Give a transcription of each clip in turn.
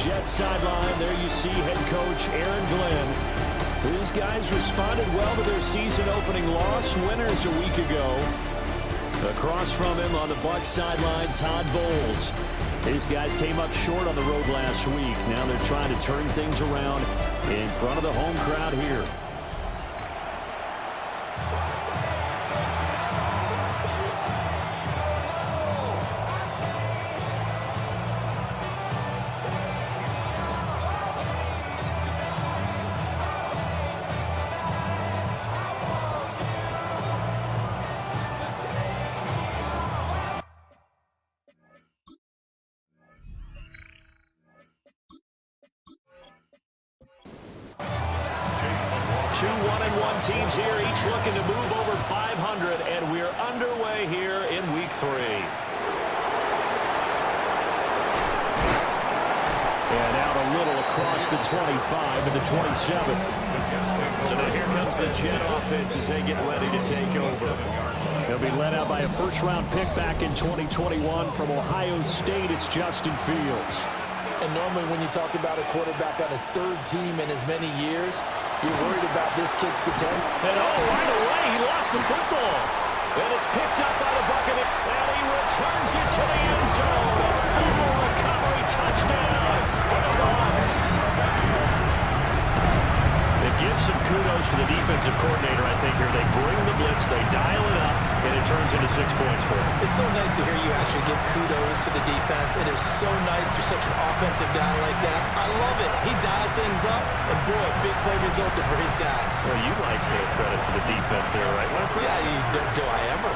Jets sideline, there you see head coach Aaron Glenn. These guys responded well to their season-opening loss, winners a week ago. Across from him on the Bucs sideline, Todd Bowles. These guys came up short on the road last week. Now they're trying to turn things around in front of the home crowd here. Two 1-1 teams here, each looking to move over 500, and we're underway here in Week 3. And out a little across the 25 and the 27. So now here comes the Jet offense as they get ready to take over. They'll be led out by a first-round pick back in 2021 from Ohio State. It's Justin Fields. And normally when you talk about a quarterback on his third team in as many years, you're worried about this kid's potential. And right away, he lost the football. And it's picked up by the Buccaneers. And he returns it to the end zone. A full recovery touchdown for the Bucs. It gives some kudos to the defensive coordinator, I think, here. They bring the blitz, they dial it up, and it turns into 6 points for him. It's so nice to hear you actually give kudos to the defense. It is so nice you're such an offensive guy like that. I love it. He dialed things up, and boy, a big play resulted for his guys. Well, you like the credit to the defense there, right, Winfrey? Yeah, do I ever?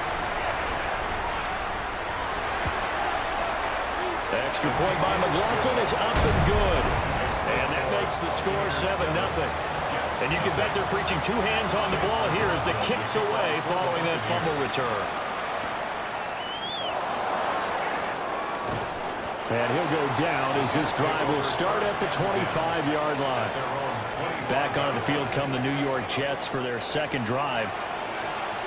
Extra point by McLaughlin is up and good. And that makes the score 7-0. And you can bet they're preaching two hands on the ball here as the kick's away following that fumble return. And he'll go down as this drive will start at the 25-yard line. Back onto the field come the New York Jets for their second drive.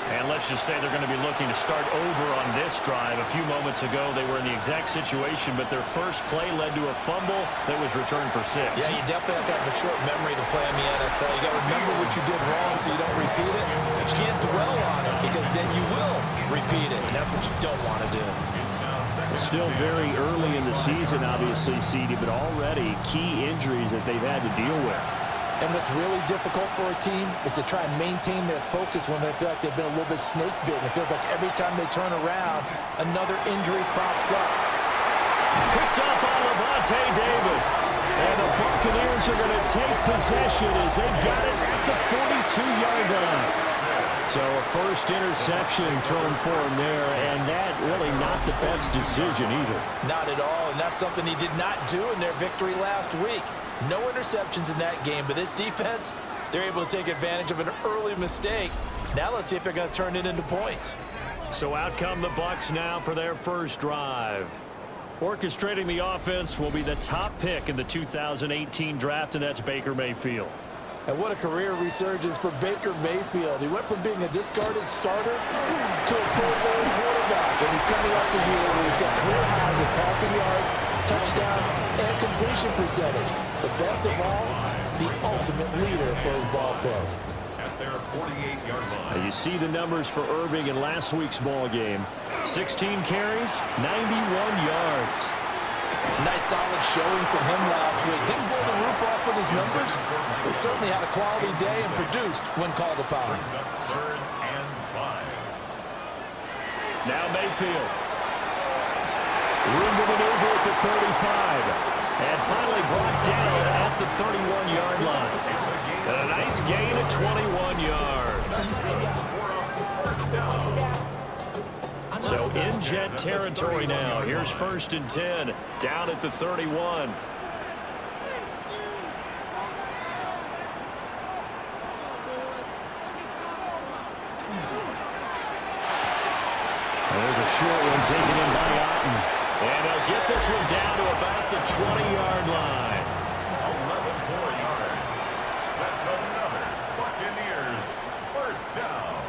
And let's just say they're going to be looking to start over on this drive. A few moments ago, they were in the exact situation, but their first play led to a fumble that was returned for 6. Yeah, you definitely have to have a short memory to play in the NFL. You got to remember what you did wrong so you don't repeat it. But you can't dwell on it because then you will repeat it, and that's what you don't want to do. Still very early in the season, obviously, CD, but already key injuries that they've had to deal with. And what's really difficult for a team is to try and maintain their focus when they feel like they've been a little bit snake-bitten. It feels like every time they turn around, another injury crops up. Picked up by Levante David. And the Buccaneers are going to take possession as they got it at the 42-yard line. So a first interception thrown for him there, and that really not the best decision either. Not at all, and that's something he did not do in their victory last week. No interceptions in that game, but this defense, they're able to take advantage of an early mistake. Now let's see if they're going to turn it into points. So out come the Bucs now for their first drive. Orchestrating the offense will be the top pick in the 2018 draft, and that's Baker Mayfield. And what a career resurgence for Baker Mayfield. He went from being a discarded starter to a Pro Bowl quarterback, and he's coming up the year where he set career highs in passing yards, touchdowns, and completion percentage. But best of all, the ultimate leader for his ball club. At their 48-yard line. You see the numbers for Irving in last week's ball game. 16 carries, 91 yards. Nice solid showing from him last week. Didn't blow the roof off with his numbers, but certainly had a quality day and produced when called upon. Third and 5. Now Mayfield. Room to maneuver at the 35. And finally brought down at the 31-yard line. And a nice gain of 21 yards. So in Jet territory now. Here's 1st and 10. Down at the 31. There's a short one taken in by Otten. And they'll get this one down to about the 20-yard line. 11 more yards. That's another Buccaneers first down.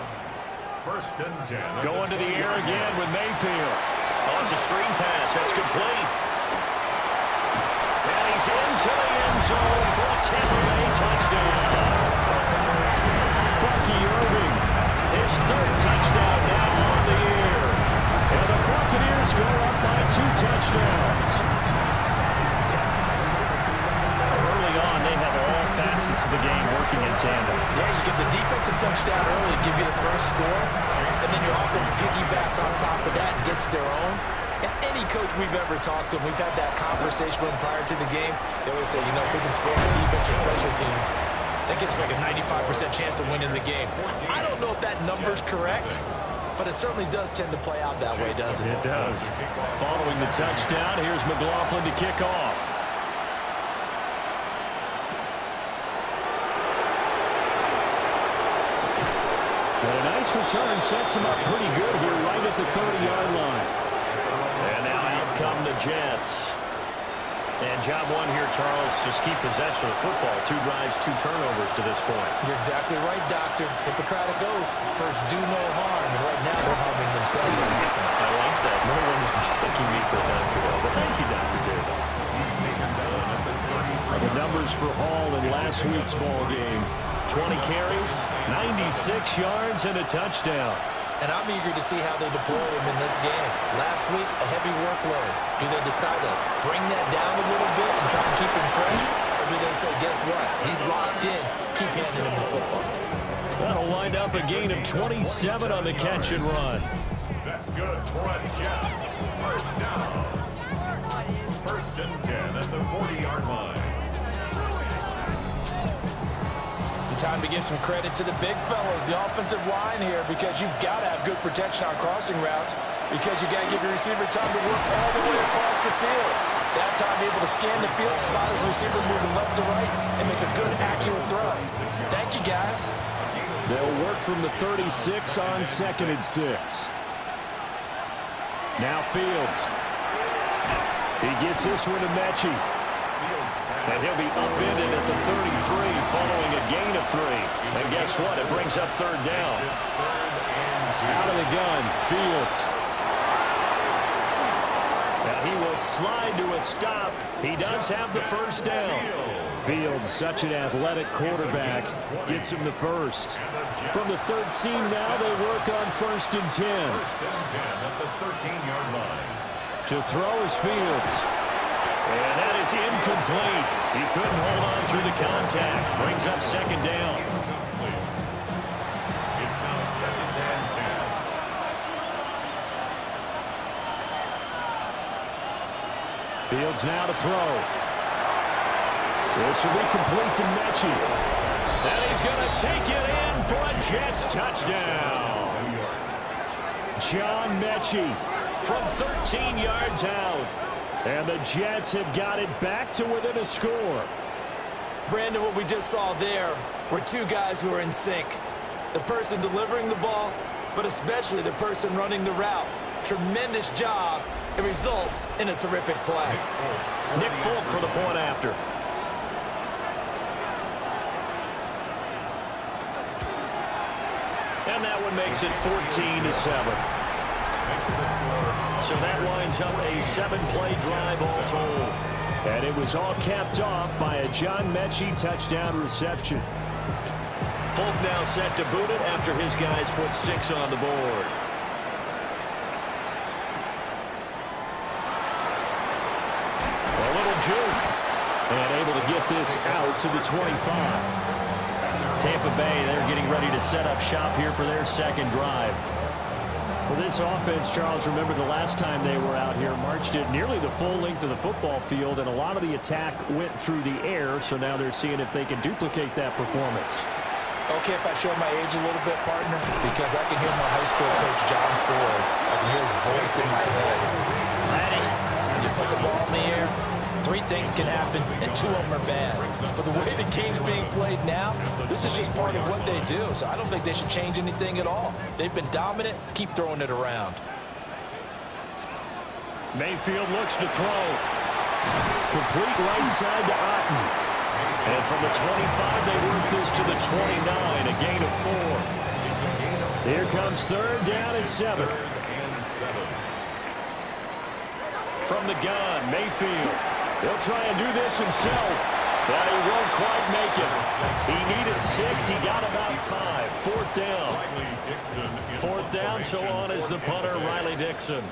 1st and 10. Going to the air again with Mayfield. Oh, it's a screen pass. That's complete. And he's into the end zone for a Tampa Bay touchdown. Bucky Irving, his third touchdown now on the year. And the Buccaneers go up by 2 touchdowns. Early on, they have all facets of the game working in tandem. Yeah, you get the defensive touchdown early, give you the first score, and then your offense piggybacks on top of that and gets their own. And any coach we've ever talked to, we've had that conversation with them prior to the game. They always say, if we can score on defense or special teams, that gives like a 95% chance of winning the game. I don't know if that number's correct, but it certainly does tend to play out that way, doesn't it? It does. Following the touchdown, here's McLaughlin to kick off. And a nice return sets him up pretty good here right at the 30-yard line. And now out come the Jets. And job one here, Charles, just keep possession of the football. 2 drives, 2 turnovers to this point. You're exactly right, Doctor. Hippocratic oath. First, do no harm. And right now, they're harming themselves on defense. I like that. No one is mistaking me for a Dr. Bill. But thank you, Dr. Davis. The numbers for Hall in last week's ball game. 20 carries, 96 yards, and a touchdown. And I'm eager to see how they deploy him in this game. Last week, a heavy workload. Do they decide to bring that down a little bit and try to keep him fresh? Or do they say, guess what? He's locked in. Keep handing him the football. That'll wind up a gain of 27 on the catch and run. That's good for a Jets. First down. First and 10 at the 40-yard line. Time to give some credit to the big fellas, the offensive line here, because you've got to have good protection on crossing routes, because you got to give your receiver time to work all the way across the field. That time able to scan the field, spot his receiver moving left to right, and make a good, accurate throw. Thank you, guys. They'll work from the 36 on 2nd and 6. Now Fields. He gets this one to Mechie. And he'll be upended at the 33 following a gain of 3. And guess what? It brings up 3rd down. Out of the gun, Fields. Now he will slide to a stop. He does have the first down. Fields, such an athletic quarterback, gets him the first. From the 13 now, they work on 1st and 10. First and 10 at the 13-yard line. To throw is Fields. And that is incomplete. He couldn't hold on through the contact. Brings up 2nd down. It's now 2nd and 10. Fields now to throw. This will be complete to Mechie. And he's going to take it in for a Jets touchdown. John Mechie from 13 yards out. And the Jets have got it back to within a score. Brandon, what we just saw there were 2 guys who are in sync. The person delivering the ball, but especially the person running the route. Tremendous job. It results in a terrific play. Nick Folk for the point after. And that one makes it 14-7. So that winds up a 7-play drive all told. And it was all capped off by a John Mechie touchdown reception. Folk now set to boot it after his guys put 6 on the board. A little juke. And able to get this out to the 25. Tampa Bay, they're getting ready to set up shop here for their 2nd drive. Well, this offense, Charles, remember the last time they were out here, marched it nearly the full length of the football field, and a lot of the attack went through the air, so now they're seeing if they can duplicate that performance. Okay, if I show my age a little bit, partner, because I can hear my high school coach, John Ford. I can hear his voice in my head. Laddie, when you put the ball in the air, 3 things can happen, and 2 of them are bad. But the way the game's being played now, this is just part of what they do. So I don't think they should change anything at all. They've been dominant. Keep throwing it around. Mayfield looks to throw. Complete right side to Otten. And from the 25, they work this to the 29, a gain of 4. Here comes 3rd down and 7. From the gun, Mayfield. He'll try and do this himself. But he won't quite make it. He needed 6. He got about 5. Fourth down. Fourth down, so on is the punter, Riley Dixon.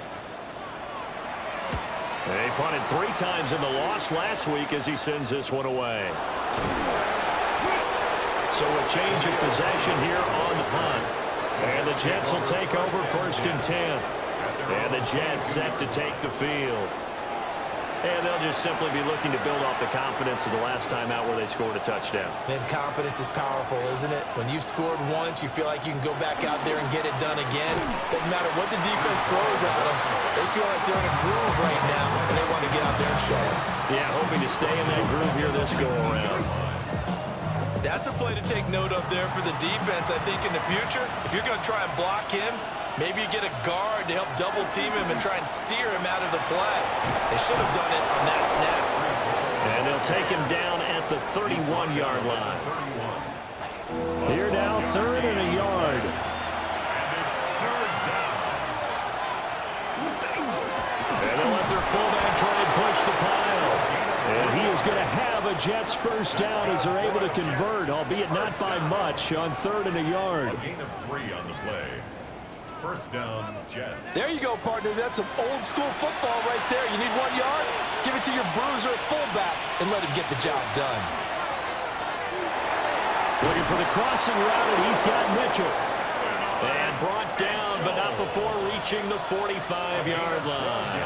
They punted 3 times in the loss last week as he sends this one away. So a change of possession here on the punt. And the Jets will take over 1st and 10. And the Jets set to take the field. And they'll just simply be looking to build off the confidence of the last time out where they scored a touchdown. And confidence is powerful, isn't it? When you've scored once, you feel like you can go back out there and get it done again. Doesn't matter what the defense throws at them. They feel like they're in a groove right now, and they want to get out there and show it. Yeah, hoping to stay in that groove here this go-around. That's a play to take note of there for the defense, I think, in the future. If you're going to try and block him, maybe you get a guard to help double-team him and try and steer him out of the play. They should have done it on that snap. And they'll take him down at the 31-yard line. Here now, 3rd and a yard. And they'll let their fullback try and push the pile. And he is going to have a Jets first down as they're able to convert, albeit not by much, on 3rd and a yard. A gain of 3 on the play. First down, Jets. There you go, partner. That's some old-school football right there. You need 1 yard? Give it to your bruiser at fullback and let him get the job done. Looking for the crossing route, and he's got Mitchell. And brought down, but not before reaching the 45-yard line.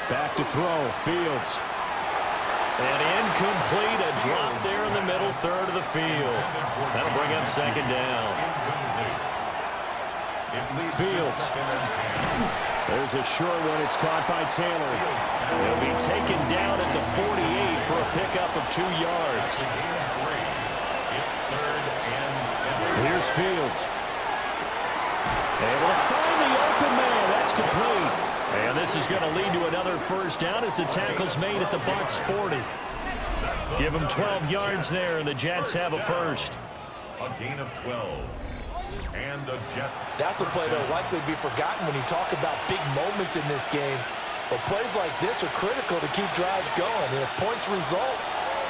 Back to throw, Fields. And incomplete, a drop there in the middle third of the field. That'll bring up 2nd down. Fields. There's a short one. It's caught by Taylor. He'll be taken down at the 48 for a pickup of 2 yards. Here's Fields. Able to find the open man. That's complete. And this is going to lead to another first down as the tackle's made at the Bucs 40. Give them 12 yards there, and the Jets have a first. A gain of 12. And the Jets. That's a play that will likely be forgotten when you talk about big moments in this game. But plays like this are critical to keep drives going. And if points result,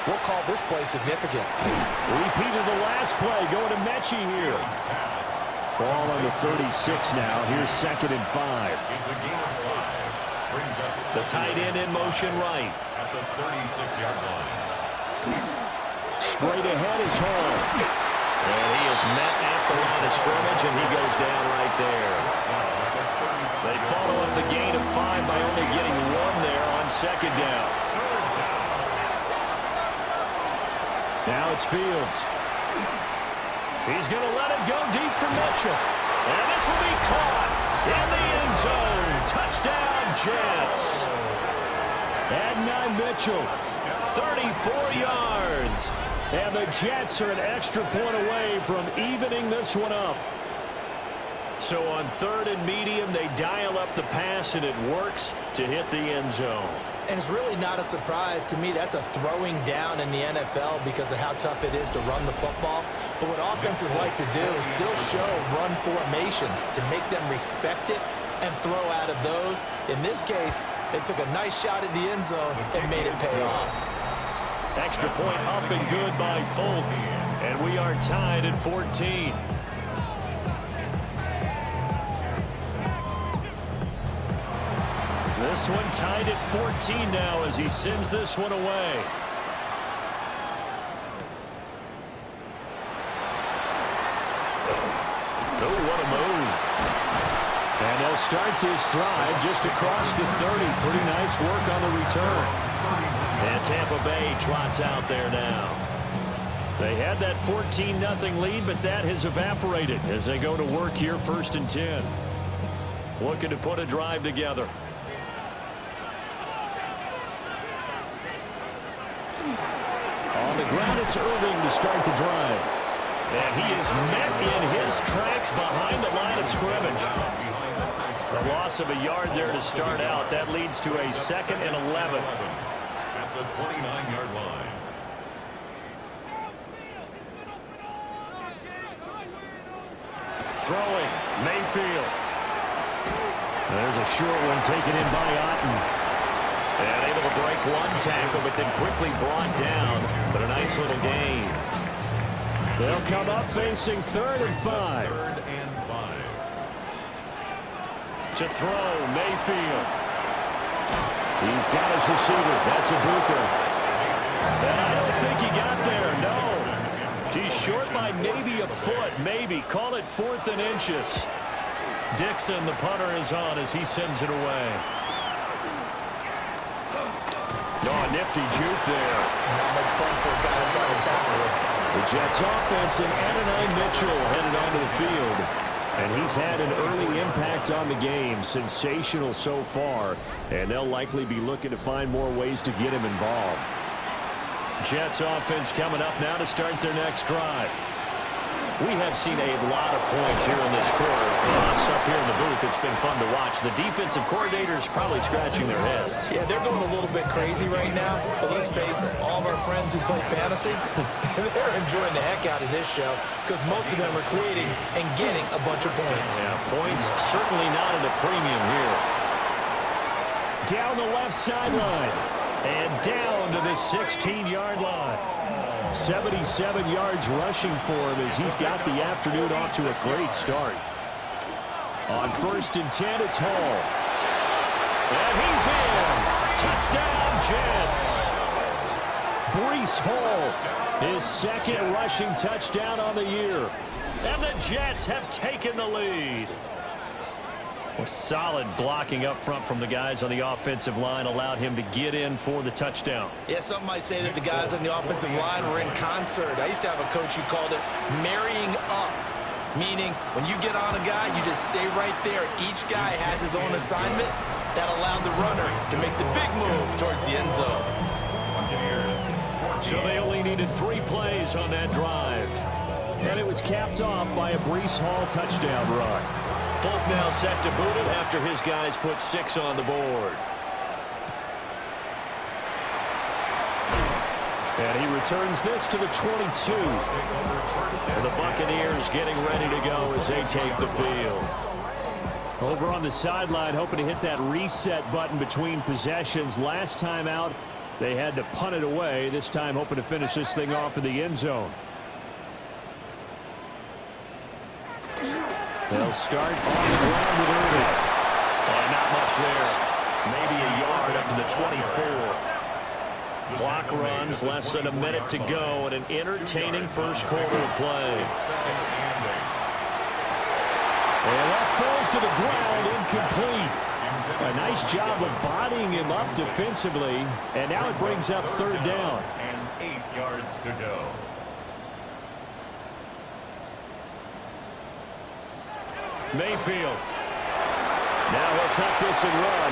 we'll call this play significant. Repeat of the last play, going to Mechie here. Ball on the 36 now. Here's 2nd and 5. It's a gain of 5. Brings up the tight end in motion right. At the 36-yard line. Straight ahead is Hall. And he is met at the line of scrimmage, and he goes down right there. They follow up the gain of 5 by only getting 1 there on 2nd down. Now it's Fields. He's going to let it go deep for Mitchell. And this will be caught in the end zone. Touchdown, Jets. Adnan Mitchell, 34 yards. And the Jets are an extra point away from evening this one up. So on 3rd and medium, they dial up the pass, and it works to hit the end zone. And it's really not a surprise to me. That's a throwing down in the NFL because of how tough it is to run the football. But what offenses like to do is still show run formations to make them respect it and throw out of those. In this case, they took a nice shot at the end zone and made it pay off. Extra point up and good by Folk. And we are tied at 14. This one tied at 14 now as he sends this one away. Oh, what a move. And they'll start this drive just across the 30. Pretty nice work on the return. And Tampa Bay trots out there now. They had that 14-0 lead, but that has evaporated as they go to work here 1st and 10. Looking to put a drive together. On the ground, it's Irving to start the drive. And he is met in his tracks behind the line of scrimmage. The loss of a yard there to start out. That leads to a 2nd and 11. At the 29-yard line. Throwing, Mayfield. There's a short one taken in by Otten. And able to break one tackle, but then quickly brought down. But a nice little gain. They'll come up facing 3rd and 5. To throw, Mayfield. He's got his receiver. That's a Buccaneers. And I don't think he got there, no. He's short by maybe a foot, maybe. Call it 4th and inches. Dixon, the punter, is on as he sends it away. Oh, nifty juke there. Not much fun for a guy to try to tackle it. The Jets offense and Adonai Mitchell headed onto the field. And he's had an early impact on the game. Sensational so far. And they'll likely be looking to find more ways to get him involved. Jets offense coming up now to start their next drive. We have seen a lot of points here in this quarter. For us up here in the booth, it's been fun to watch. The defensive coordinators probably scratching their heads. Yeah, they're going a little bit crazy right now. But let's face it, all of our friends who play fantasy, they're enjoying the heck out of this show because most of them are creating and getting a bunch of points. Yeah, points certainly not at a premium here. Down the left sideline and down to the 16-yard line. 77 yards rushing for him as he's got the afternoon off to a great start. On 1st and 10, it's Hall. And he's in. Touchdown, Jets. Breece Hall, his 2nd rushing touchdown on the year. And the Jets have taken the lead. Well, solid blocking up front from the guys on the offensive line allowed him to get in for the touchdown. Yeah, some might say that the guys on the offensive line were in concert. I used to have a coach who called it marrying up, meaning when you get on a guy, you just stay right there. Each guy has his own assignment. That allowed the runner to make the big move towards the end zone. So they only needed 3 plays on that drive. And it was capped off by a Breece Hall touchdown run. Folk now set to boot it after his guys put 6 on the board. And he returns this to the 22. And the Buccaneers getting ready to go as they take the field. Over on the sideline, hoping to hit that reset button between possessions. Last time out, they had to punt it away. This time hoping to finish this thing off in the end zone. They'll start on the ground with Irving. Not much there. Maybe a yard up to the 24. Clock runs, less than a minute to go, and an entertaining first quarter of play. And that falls to the ground, incomplete. A nice job of bodying him up defensively, and now it brings up 3rd down. And 8 yards to go. Mayfield. Now he'll tuck this and run.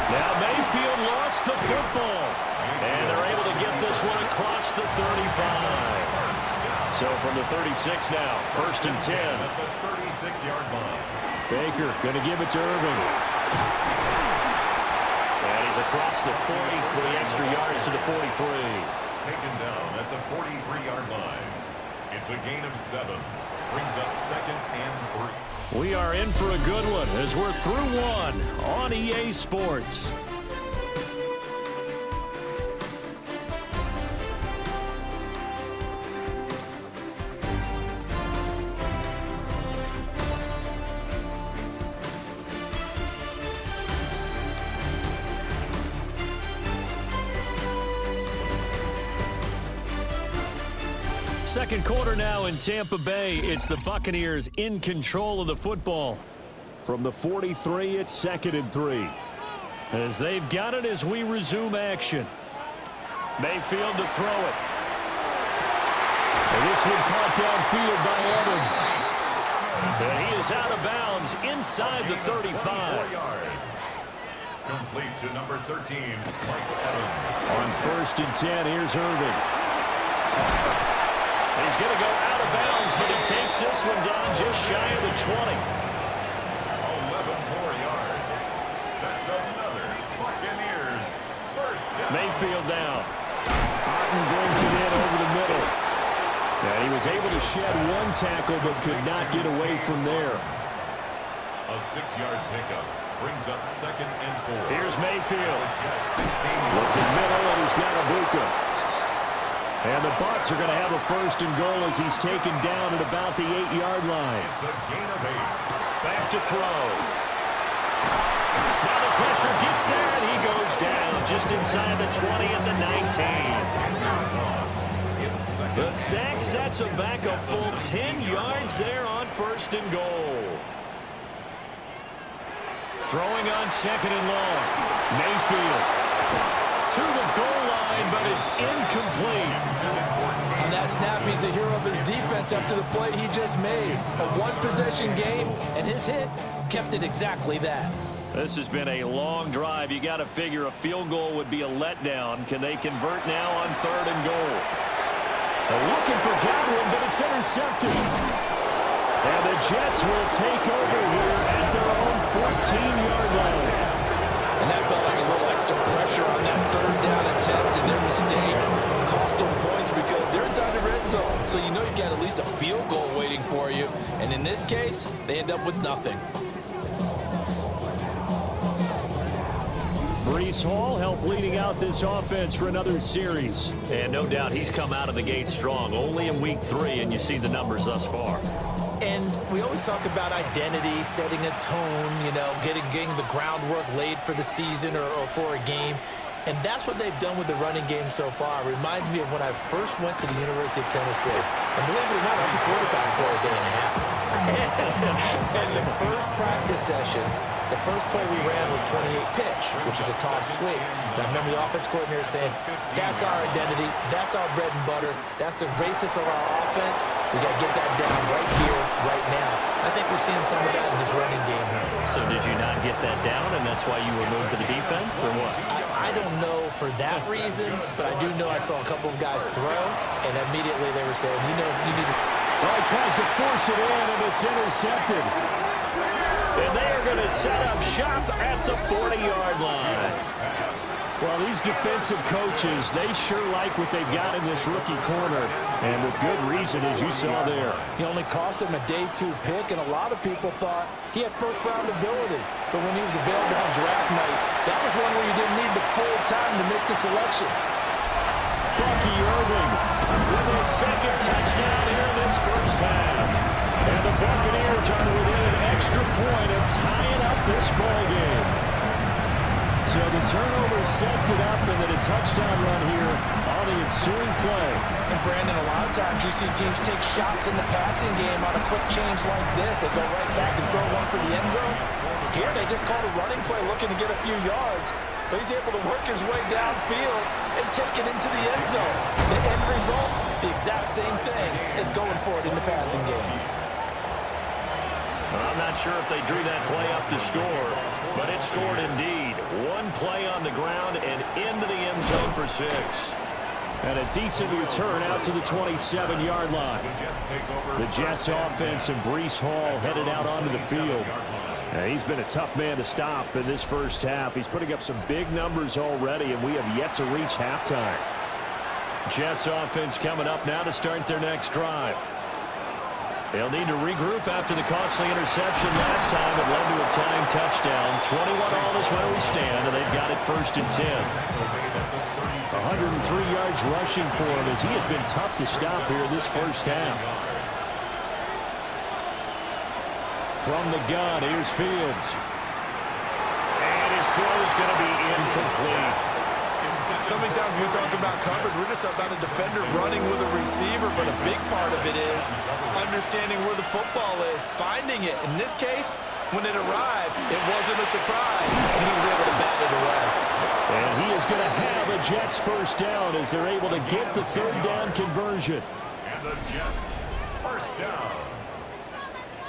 Now Mayfield lost the football. And they're able to get this one across the 35. So from the 36 now, 1st and 10. At the 36-yard line. Baker going to give it to Irving. And he's across the 40 for the extra yards to the 43. Taken down at the 43-yard line. It's a gain of 7. Brings up 2nd and 3. We are in for a good one as we're through 1 on EA Sports. Second quarter now in Tampa Bay. It's the Buccaneers in control of the football. From the 43, it's 2nd and 3. As they've got it as we resume action. Mayfield to throw it. And this one caught downfield by Evans. And he is out of bounds inside the 35. 4 yards. Complete to number 13, Mike Evans. On 1st and 10, here's Irving. He's going to go out of bounds, but he takes this one down just shy of the 20. 11 more yards. That's another Buccaneers first down. Mayfield down. Otten brings it in over the middle. And he was able to shed 1 tackle, but could not get away from there. A 6-yard pickup. brings up 2nd and 4. Here's Mayfield. Looking middle, and he's got a Bucca. And the Bucs are going to have a 1st and goal as he's taken down at about the 8-yard line. It's a gain of 8. Back to throw. Now the pressure gets there, and he goes down just inside the 20 at the 19. The sack sets him back a full 10 yards there on 1st and goal. Throwing on 2nd and long. Mayfield to the goal line, but it's incomplete. On that snap, he's the hero of his defense after the play he just made. A one-possession game, and his hit kept it exactly that. This has been a long drive. You got to figure a field goal would be a letdown. Can they convert now on 3rd and goal? They're looking for Godwin, but it's intercepted. And the Jets will take over here at their own 14-yard line. And that felt like a little extra pressure on that 3rd down attempt, and their mistake cost them points because they're inside the red zone. So you know you got at least a field goal waiting for you. And in this case, they end up with nothing. Breece Hall helped leading out this offense for another series. And no doubt he's come out of the gate strong. Only in week 3, and you see the numbers thus far. And we always talk about identity, setting a tone, you know, getting the groundwork laid for the season or for a game. And that's what they've done with the running game so far. It reminds me of when I first went to the University of Tennessee. And believe it or not, I was a quarterback for a day and a half. And the first practice session, the first play we ran was 28 pitch, which is a toss sweep. And I remember the offense coordinator saying, that's our identity, that's our bread and butter, that's the basis of our offense. We got to get that down right here, right now. I think we're seeing some of that in this running game here. So did you not get that down, and that's why you were moved to the defense, or what? I don't know for that reason, but I do know I saw a couple of guys throw, and immediately they were saying, you know, you need to... Well, he tries to force it in, and it's intercepted. And they are going to set up shop at the 40-yard line. Well, these defensive coaches, they sure like what they've got in this rookie corner. And with good reason, as you saw there. He only cost him a day 2 pick, and a lot of people thought he had first-round ability. But when he was available on draft night, that was one where you didn't need the full time to make the selection. Bucky Irving with his 2nd touchdown here in this first half. And the Buccaneers are within an extra point of tying up this ball game. So the turnover sets it up, and then a touchdown run here on the ensuing play. And Brandon, a lot of times you see teams take shots in the passing game on a quick change like this. They go right back and throw one for the end zone. Here they just called a running play looking to get a few yards. But he's able to work his way downfield and take it into the end zone. The end result, the exact same thing as going for it in the passing game. I'm not sure if they drew that play up to score, but it scored indeed. One play on the ground and into the end zone for 6. And a decent return out to the 27-yard line. The Jets offense and Breece Hall headed out onto the field. He's been a tough man to stop in this first half. He's putting up some big numbers already, and we have yet to reach halftime. Jets offense coming up now to start their next drive. They'll need to regroup after the costly interception last time. It led to a tying touchdown. 21-all is where we stand, and they've got it 1st and 10. 103 yards rushing for him as he has been tough to stop here this first half. From the gun, here's Fields. And his throw is going to be incomplete. So many times when we talk about coverage, we're just about a defender running with a receiver, but a big part of it is understanding where the football is, finding it. In this case, when it arrived, it wasn't a surprise, and he was able to bat it away. And he is going to have a Jets first down as they're able to get the 3rd down conversion. And the Jets first down.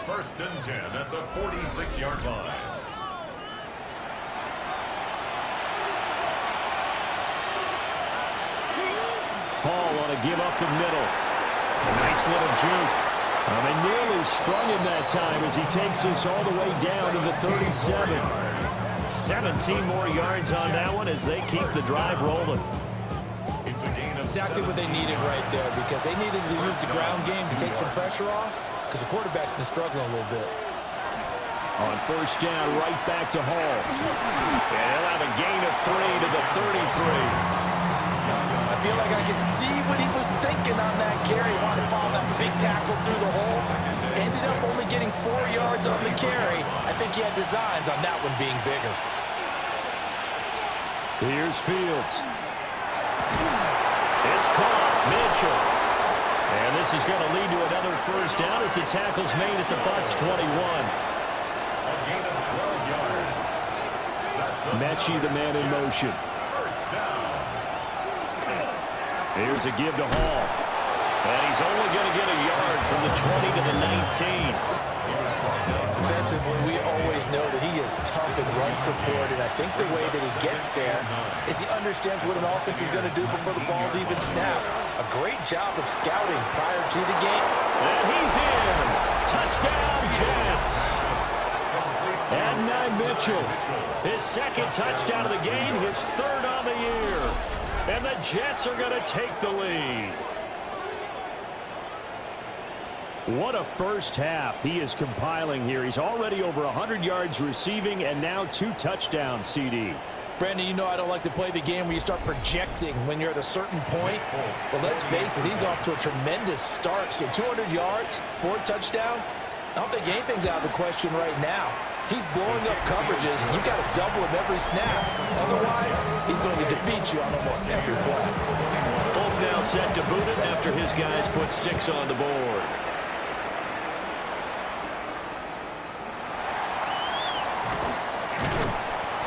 1st and 10 at the 46-yard line. Paul on a give up the middle. A nice little juke. They nearly sprung him that time as he takes us all the way down to the 37. 17 more yards on that one as they keep the drive rolling. It's a gain of Exactly what they needed right there, because they needed to use the ground game to take some pressure off, because the quarterback's been struggling a little bit. On first down, right back to Hall. And he'll have a gain of 3 to the 33. I feel like I can see what he was thinking on that carry. Wanted to follow that big tackle through the hole. Ended up only getting 4 yards on the carry. I think he had designs on that one being bigger. Here's Fields. It's caught. Mitchell. And this is going to lead to another first down as the tackle's made at the Bucs 21. A gain of 12 yards. Mechie, the man in motion. First down. Here's a give to Hall. And he's only going to get a yard from the 20 to the 19. Defensively, we always know that he is tough in run support, and I think the way that he gets there is he understands what an offense is going to do before the ball's even snapped. A great job of scouting prior to the game. And he's in. Touchdown, Jets. And Mitchell, his second touchdown of the game, his third on the year. And the Jets are going to take the lead. What a first half he is compiling here. He's already over 100 yards receiving and now 2 touchdowns, CD. Brandon, you know I don't like to play the game where you start projecting when you're at a certain point. But let's face it, he's off to a tremendous start. So 200 yards, 4 touchdowns. I don't think anything's out of the question right now. He's blowing up coverages, and you've got to double him every snap. Otherwise, he's going to defeat you on almost every play. Folk now set to boot it after his guys put 6 on the board.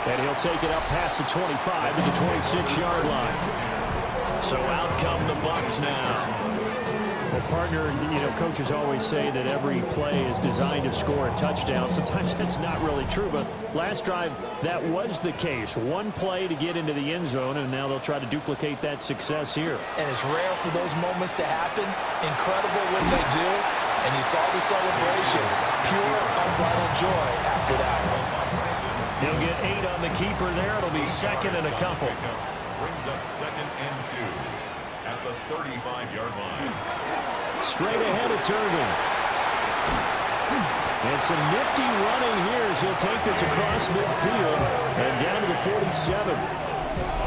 And he'll take it up past the 25 to the 26-yard line. So out come the Bucs now. Well, partner, you know, coaches always say that every play is designed to score a touchdown. Sometimes that's not really true, but last drive, that was the case. One play to get into the end zone, and now they'll try to duplicate that success here. And it's rare for those moments to happen. Incredible when they do. And you saw the celebration. Pure, unbridled joy after that one. He'll get 8 on the keeper there. It'll be second and a couple. Brings up 2nd and 2 at the 35-yard line. Straight ahead, it's Irving. And some nifty running here as he'll take this across midfield and down to the 47.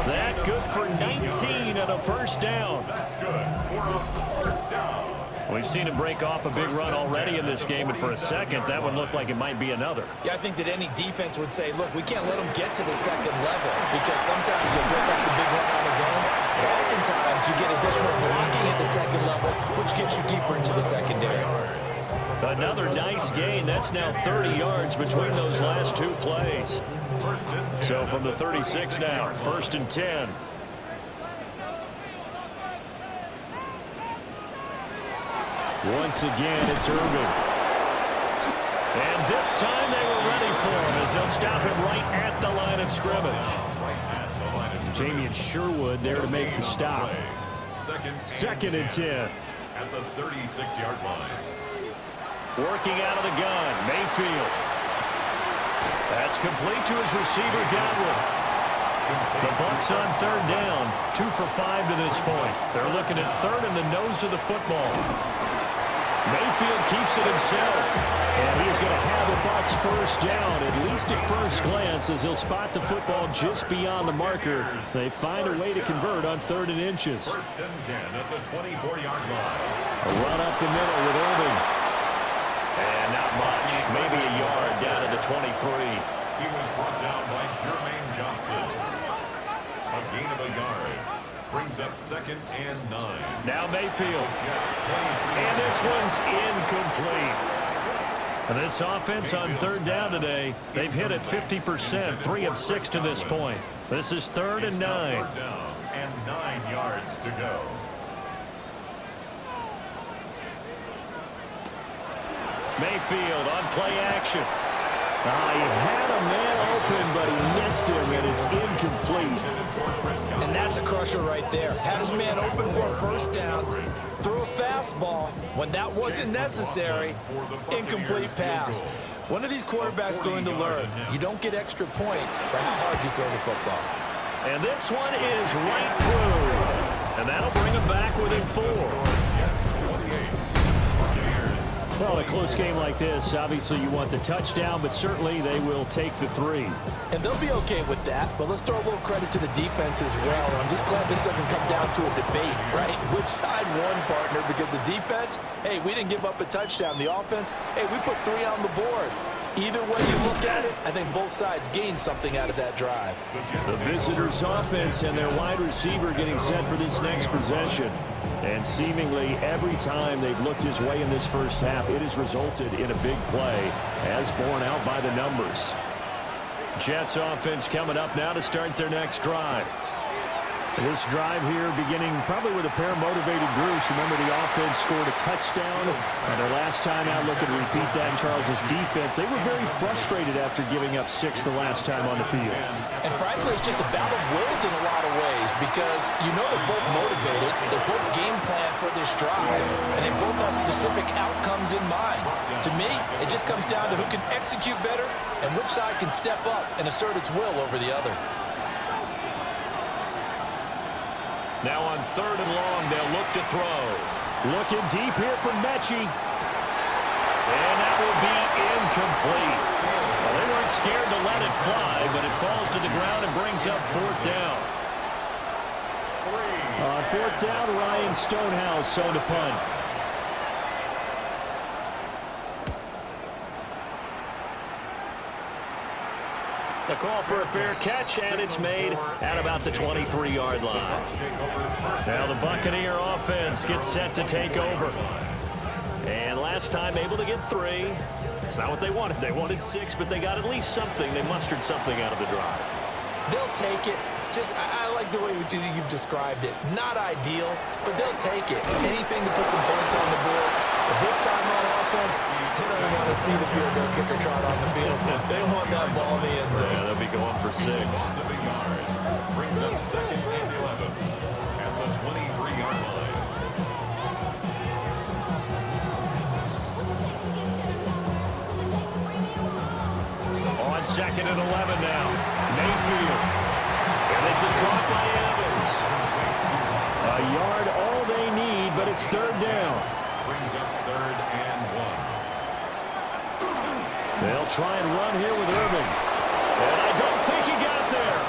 That good for 19 and a first down. That's good for a first down. We've seen him break off a big run already in this game, and for a second, that one looked like it might be another. Yeah, I think that any defense would say, look, we can't let him get to the second level because sometimes he'll break up the big run on his own, but oftentimes you get additional blocking at the second level, which gets you deeper into the secondary. Another nice gain. That's now 30 yards between those last 2 plays. So from the 36 now, 1st and 10. Once again, it's Irving. And this time they were ready for him as they'll stop him right at the line of scrimmage. Jamie Sherwood there to make the stop. Second and 10. At the 36-yard line. Working out of the gun, Mayfield. That's complete to his receiver, Godwin. The Bucs on 3rd down, 2 for 5 to this point. They're looking at 3rd in the nose of the football. Mayfield keeps it himself, and he's going to have the Bucs first down, at least at first glance, as he'll spot the football just beyond the marker. They find a way to convert on 3rd and inches. 1st and 10 at the 24-yard line. A run up the middle with Irving. And not much, maybe a yard down to the 23. He was brought down by Jermaine Johnson. A gain of a yard. Brings up 2nd and 9. Now Mayfield. And this one's incomplete. And this offense on 3rd down today, they've hit it 50%, 3 of 6 to this point. This is 3rd and 9. 3rd down and 9 yards to go. Mayfield on play action. He had a man open, but he missed him, and it's incomplete. And that's a crusher right there. Had his man open for a first down, threw a fastball when that wasn't necessary, incomplete pass. One of these quarterbacks going to learn, you don't get extra points for how hard you throw the football. And this one is right through. And that'll bring him back within 4. Well, Well, in a close game like this, obviously you want the touchdown, but certainly they will take the 3. And they'll be okay with that, but let's throw a little credit to the defense as well. I'm just glad this doesn't come down to a debate, right? Which side won, partner? Because the defense, hey, we didn't give up a touchdown. The offense, hey, we put 3 on the board. Either way you look at it, I think both sides gained something out of that drive. The visitors' offense and their wide receiver getting set for this next possession. And seemingly every time they've looked his way in this first half, it has resulted in a big play, as borne out by the numbers. Jets offense coming up now to start their next drive. This drive here beginning probably with a pair of motivated groups. Remember, the offense scored a touchdown on their last time out. Looking to repeat that in Charles' defense. They were very frustrated after giving up 6 the last time on the field. And frankly, it's just a battle of wills in a lot of ways because you know they're both motivated. They're both game plan for this drive, and they both have specific outcomes in mind. To me, it just comes down to who can execute better and which side can step up and assert its will over the other. Now on 3rd and long, they'll look to throw. Looking deep here for Mechie. And that will be incomplete. Well, they weren't scared to let it fly, but it falls to the ground and brings up 4th down. On 4th down, Ryan Stonehouse on the punt. The call for a fair catch, and it's made at about the 23-yard line. Now the Buccaneer offense gets set to take over. And last time able to get 3. It's not what they wanted. They wanted 6, but they got at least something. They mustered something out of the drive. They'll take it. I like the way you've described it. Not ideal, but they'll take it. Anything to put some points on the board. But this time on offense, they don't want to see the field goal kicker trot on the field. They want that ball in the end zone. Yeah, they'll be going for 6. Brings up 2nd and 11 at the 23-yard line. On 2nd and 11 now. Mayfield. And this is caught by Evans. A yard all they need, but it's 3rd down. Brings up 3rd and 1. They'll try and run here with Irving. And I don't think he got there.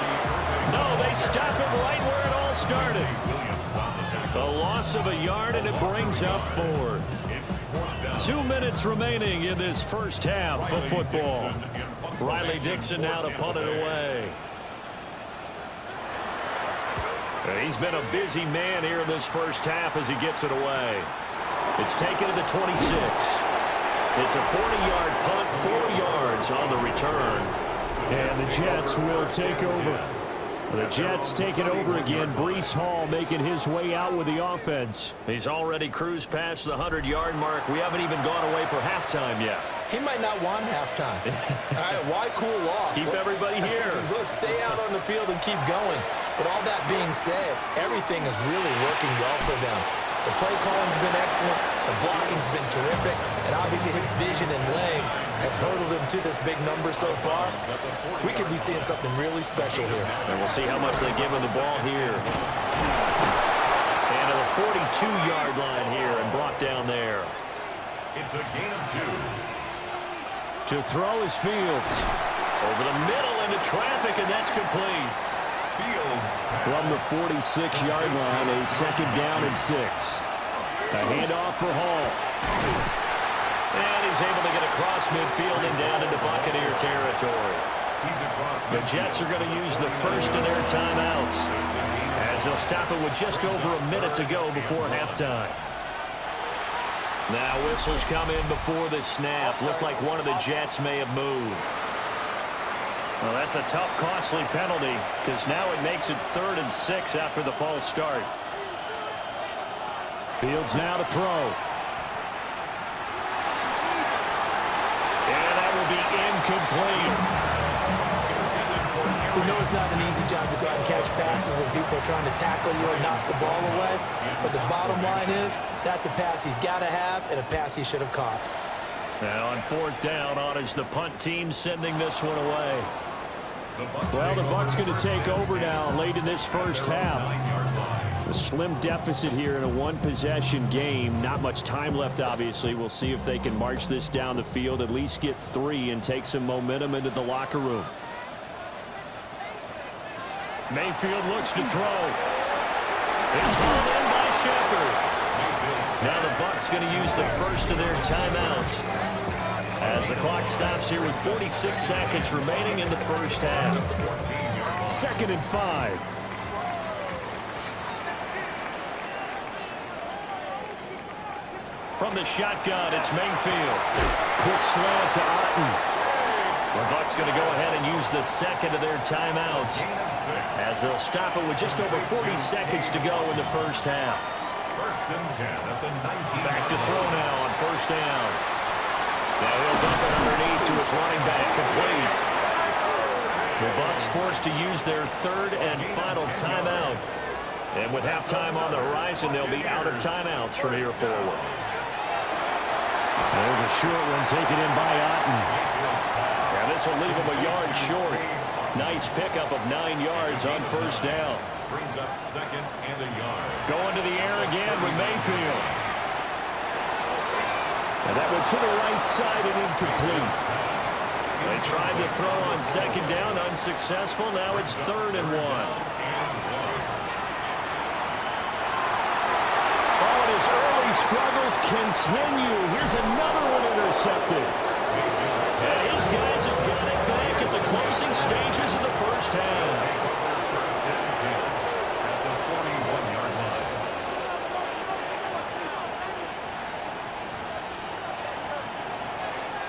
No, they stop him right where it all started. A loss of a yard, and it brings up 4th. 2 minutes remaining in this first half of football. Riley Dixon now to punt it away. He's been a busy man here in this first half as he gets it away. It's taken to the 26. It's a 40-yard punt, 4 yards on the return. And the Jets will take over. The Jets take it over again. Breece Hall making his way out with the offense. He's already cruised past the 100-yard mark. We haven't even gone away for halftime yet. He might not want halftime. All right, why cool off? Keep everybody here. Let's stay out on the field and keep going. But all that being said, everything is really working well for them. The play calling's been excellent. The blocking's been terrific. And obviously his vision and legs have hurdled him to this big number so far. We could be seeing something really special here. And we'll see how much they give him the ball here. And to the 42-yard line here and brought down there. It's a gain of 2. To throw is Fields. Over the middle into traffic, and that's complete. Fields. From the 46-yard line, a 2nd down and 6. A handoff for Hall. And he's able to get across midfield and down into Buccaneer territory. The Jets are going to use the first of their timeouts as they'll stop it with just over a minute to go before halftime. Now whistles come in before the snap. Looked like one of the Jets may have moved. Well, that's a tough, costly penalty because now it makes it 3rd and 6 after the false start. Fields now to throw. And that will be incomplete. We know it's not an easy job to go out and catch passes when people are trying to tackle you or knock the ball away. But the bottom line is, that's a pass he's got to have and a pass he should have caught. Now on 4th down, on is the punt team sending this one away. Well, the Bucs going to take over now late in this first half. A slim deficit here in a one-possession game. Not much time left, obviously. We'll see if they can march this down the field, at least get 3 and take some momentum into the locker room. Mayfield looks to throw. It's hauled in by Shepard. Now the Bucs going to use the first of their timeouts as the clock stops here with 46 seconds remaining in the first half. 2nd and 5. From the shotgun, it's Mayfield. Quick slant to Otten. The Bucs going to go ahead and use the second of their timeouts as they'll stop it with just over 40 seconds to go in the first half. 1st and 10 at the 19. Back to throw now on 1st down. Now he'll dump it underneath to his running back, complete. The Bucs forced to use their 3rd and final timeout. And with halftime on the horizon, they'll be out of timeouts from here forward. There's a short one taken in by Otten. Now this will leave him a yard short. Nice pickup of 9 yards on 1st down. Brings up 2nd and a yard. Going to the air again with Mayfield. And that went to the right side and incomplete. They tried to throw on 2nd down, unsuccessful. Now it's 3rd and 1. Oh, and his early struggles continue. Here's another one intercepted. And his guys have got it back at the closing stages of the first half.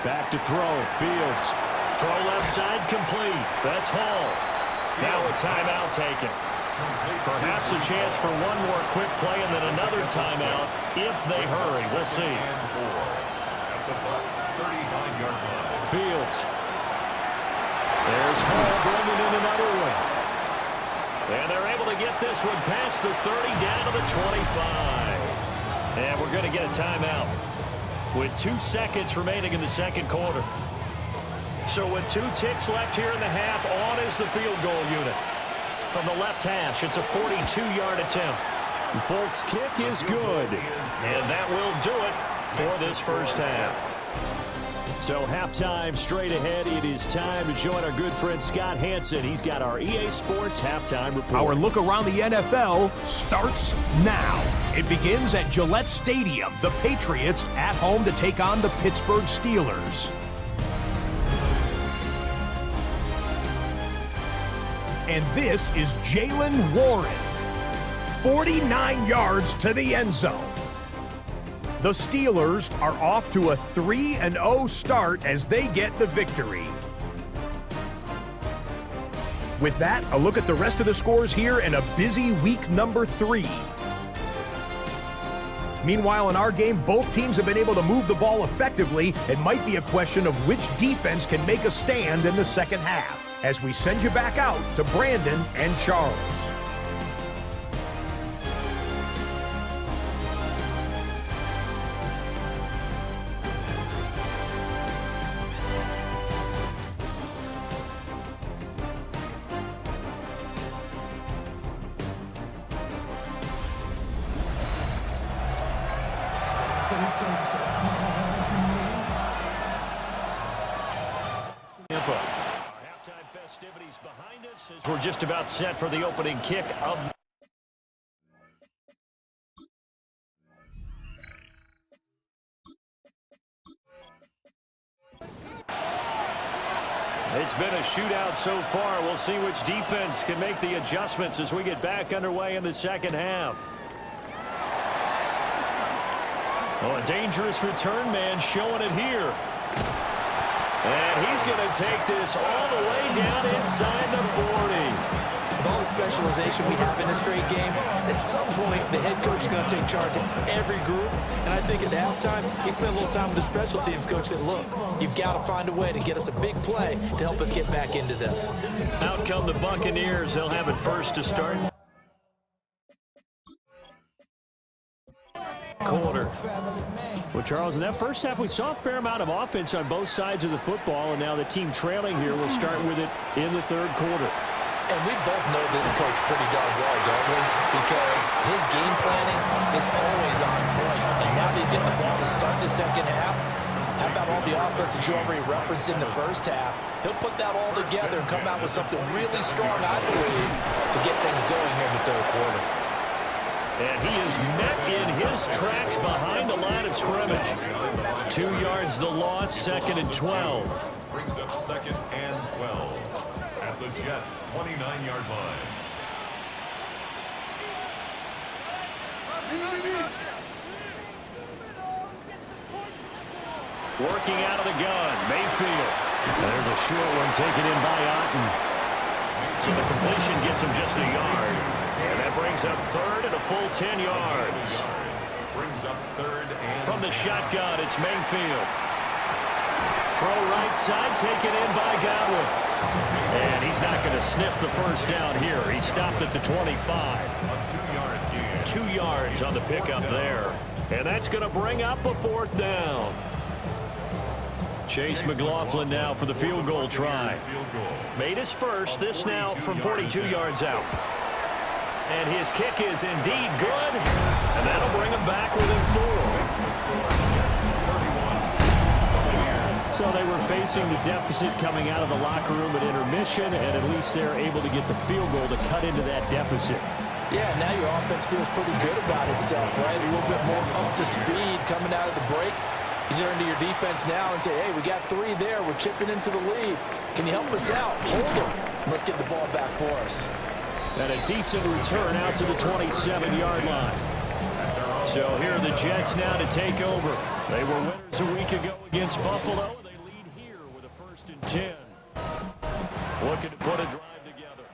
Back to throw. Fields. Throw left side complete. That's Hall. Now a timeout taken. Perhaps a chance for one more quick play and then another timeout if they hurry. We'll see. Fields. There's Hall bringing in another one. And they're able to get this one past the 30 down to the 25. And we're going to get a timeout with 2 seconds remaining in the 2nd quarter. So with 2 ticks left here in the half, on is the field goal unit. From the left hash, it's a 42-yard attempt. And folks, kick is good. And that will do it for this first half. So halftime straight ahead. It is time to join our good friend Scott Hansen. He's got our EA Sports halftime report. Our look around the NFL starts now. It begins at Gillette Stadium. The Patriots at home to take on the Pittsburgh Steelers. And this is Jaylen Warren. 49 yards to the end zone. The Steelers are off to a 3-0 start as they get the victory. With that, a look at the rest of the scores here in a busy week number 3. Meanwhile, in our game, both teams have been able to move the ball effectively. It might be a question of which defense can make a stand in the second half. As we send you back out to Brandon and Charles. Behind us as we're just about set for the opening kick of It's been a shootout so far. We'll see which defense can make the adjustments as we get back underway in the second half. Oh, a dangerous return man showing it here. And he's going to take this all the way down inside the 40. With all the specialization we have in this great game, at some point the head coach is going to take charge of every group. And I think at halftime, he spent a little time with the special teams coach said, look, you've got to find a way to get us a big play to help us get back into this. Out come the Buccaneers. They'll have it first to start. Quarter. Well, Charles, in that first half, we saw a fair amount of offense on both sides of the football, and now the team trailing here will start with it in the third quarter. And we both know this coach pretty darn well, don't we? Because his game planning is always on point. And now that he's getting the ball to start the second half, how about all the offense that you already referenced in the first half? He'll put that all together and come out with something really strong, I believe, to get things going here in the third quarter. And he is met in his tracks behind the line of scrimmage. 2 yards the loss, 2nd and 12. Brings up 2nd and 12 at the Jets' 29-yard line. Working out of the gun, Mayfield. There's a short one taken in by Otten. So the completion gets him just a yard. And that brings up 3rd and a full 10 yards. Brings up 3rd and from the shotgun, it's Mayfield. Throw right side, taken in by Godwin. And he's not going to sniff the first down here. He stopped at the 25. a 2-yard gain. 2 yards on the pickup there. And that's going to bring up a 4th down. Chase McLaughlin now for the field goal try. Made his first, this now from 42 yards out. And his kick is indeed good. And that'll bring him back within 4. So they were facing the deficit coming out of the locker room at intermission, and at least they're able to get the field goal to cut into that deficit. Yeah, now your offense feels pretty good about itself, right? A little bit more up to speed coming out of the break. You turn to your defense now and say, hey, we got 3 there. We're chipping into the lead. Can you help us out? Hold them. Let's get the ball back for us. And a decent return out to the 27-yard line. So here are the Jets now to take over. They were winners a week ago against Buffalo. They lead here with a 1st and 10. Looking to put a drive together.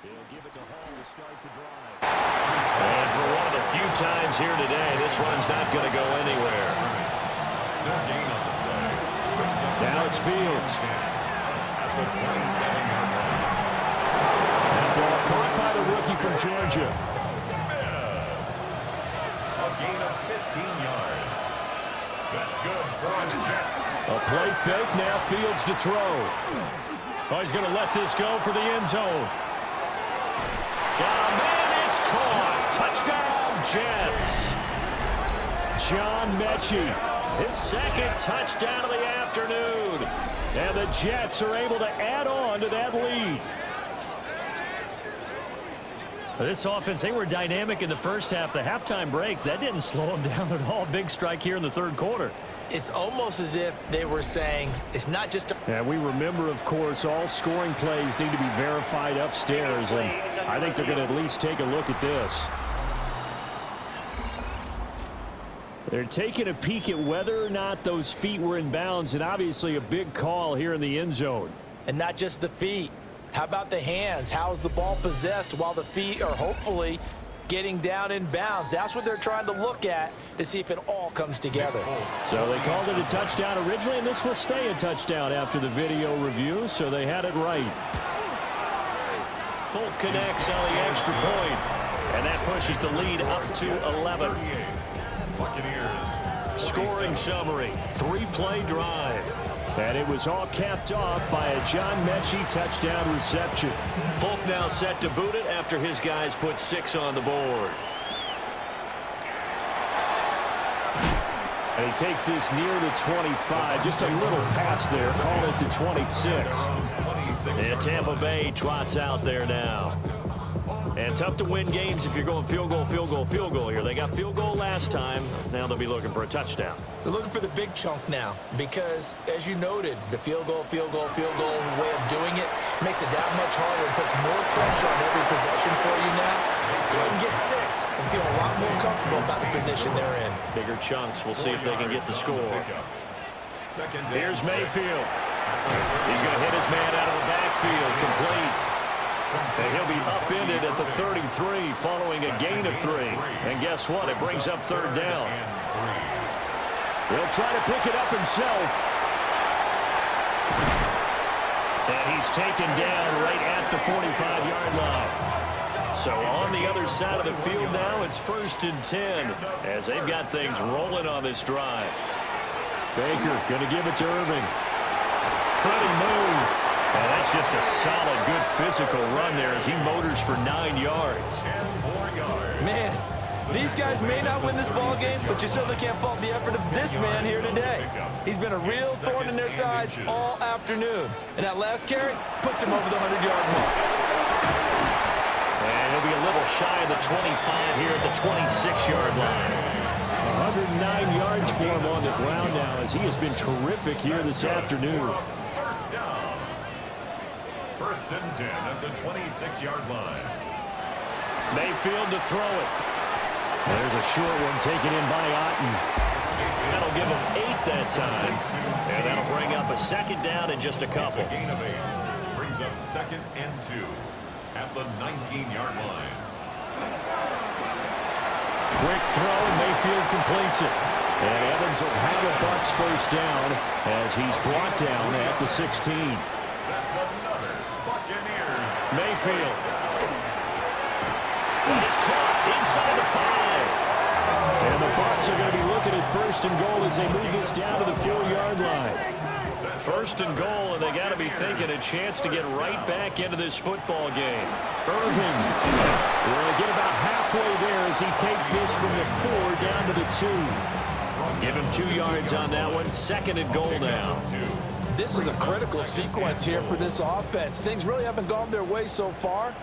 He'll give it to Hall to start the drive. And for one of the few times here today, this run's not going to go anywhere. Now it's Fields. At the 27-yard line. That ball caught by the rookie from Georgia. A gain of 15 yards. That's good for the Jets. A play fake, now Fields to throw. Oh, he's going to let this go for the end zone. Got a man, it's caught. Touchdown, Jets. John Mechie, his 2nd touchdown of the afternoon. And the Jets are able to add on to that lead. This offense, they were dynamic in the first half. The halftime break, that didn't slow them down at all. Big strike here in the 3rd quarter. It's almost as if they were saying, it's not just a... And we remember, of course, all scoring plays need to be verified upstairs. And I think they're going to at least take a look at this. They're taking a peek at whether or not those feet were in bounds, and obviously a big call here in the end zone. And not just the feet. How about the hands? How's the ball possessed while the feet are hopefully getting down in bounds? That's what they're trying to look at to see if it all comes together. So they called it a touchdown originally, and this will stay a touchdown after the video review, so they had it right. Folk connects on the extra point, and that pushes the lead up to 11. Buccaneers. Scoring summary, 3-play drive. And it was all capped off by a John Mechie touchdown reception. Folk now set to boot it after his guys put 6 on the board. And he takes this near the 25. Just a little pass there. Call it the 26. And Tampa Bay trots out there now. And tough to win games if you're going field goal, field goal, field goal here. They got field goal last time. Now they'll be looking for a touchdown. They're looking for the big chunk now because, as you noted, the field goal way of doing it makes it that much harder and puts more pressure on every possession for you now. Go ahead and get 6 and feel a lot more comfortable about the position they're in. Bigger chunks. We'll see if they can get the score. Here's Mayfield. He's going to hit his man out of the backfield. Complete. And he'll be upended at the 33 following a gain of 3. And guess what? It brings up 3rd down. He'll try to pick it up himself. And he's taken down right at the 45-yard line. So on the other side of the field now, it's 1st and 10 as they've got things rolling on this drive. Baker going to give it to Irving. pretty move. And that's just a solid, good physical run there as he motors for 9 yards. 10 more yards. Man, these guys may not win this ball game, but you certainly can't fault the effort of this man here today. He's been a real thorn in their sides all afternoon. And that last carry puts him over the 100-yard mark. And he'll be a little shy of the 25 here at the 26-yard line. 109 yards for him on the ground now as he has been terrific here this afternoon. First down. First and 10 at the 26-yard line. Mayfield to throw it. There's a short one taken in by Otten. That'll give him 8 that time. And that'll bring up a second down in just a couple. It's a gain of 8. Brings up second and 2 at the 19-yard line. Quick throw. Mayfield completes it. And Evans will have a Bucs first down as he's brought down at the 16. That's another Buccaneers. Mayfield. That is caught inside the 5. And the Bucs are going to be looking at first and goal as they move this down to the 4-yard line. First and goal, and they got to be thinking a chance to get right back into this football game. Irving will get about halfway there as he takes this from the 4 down to the 2. Give him 2 yards on that one. Second and goal now. This is a critical sequence here for this offense. Things really haven't gone their way so far.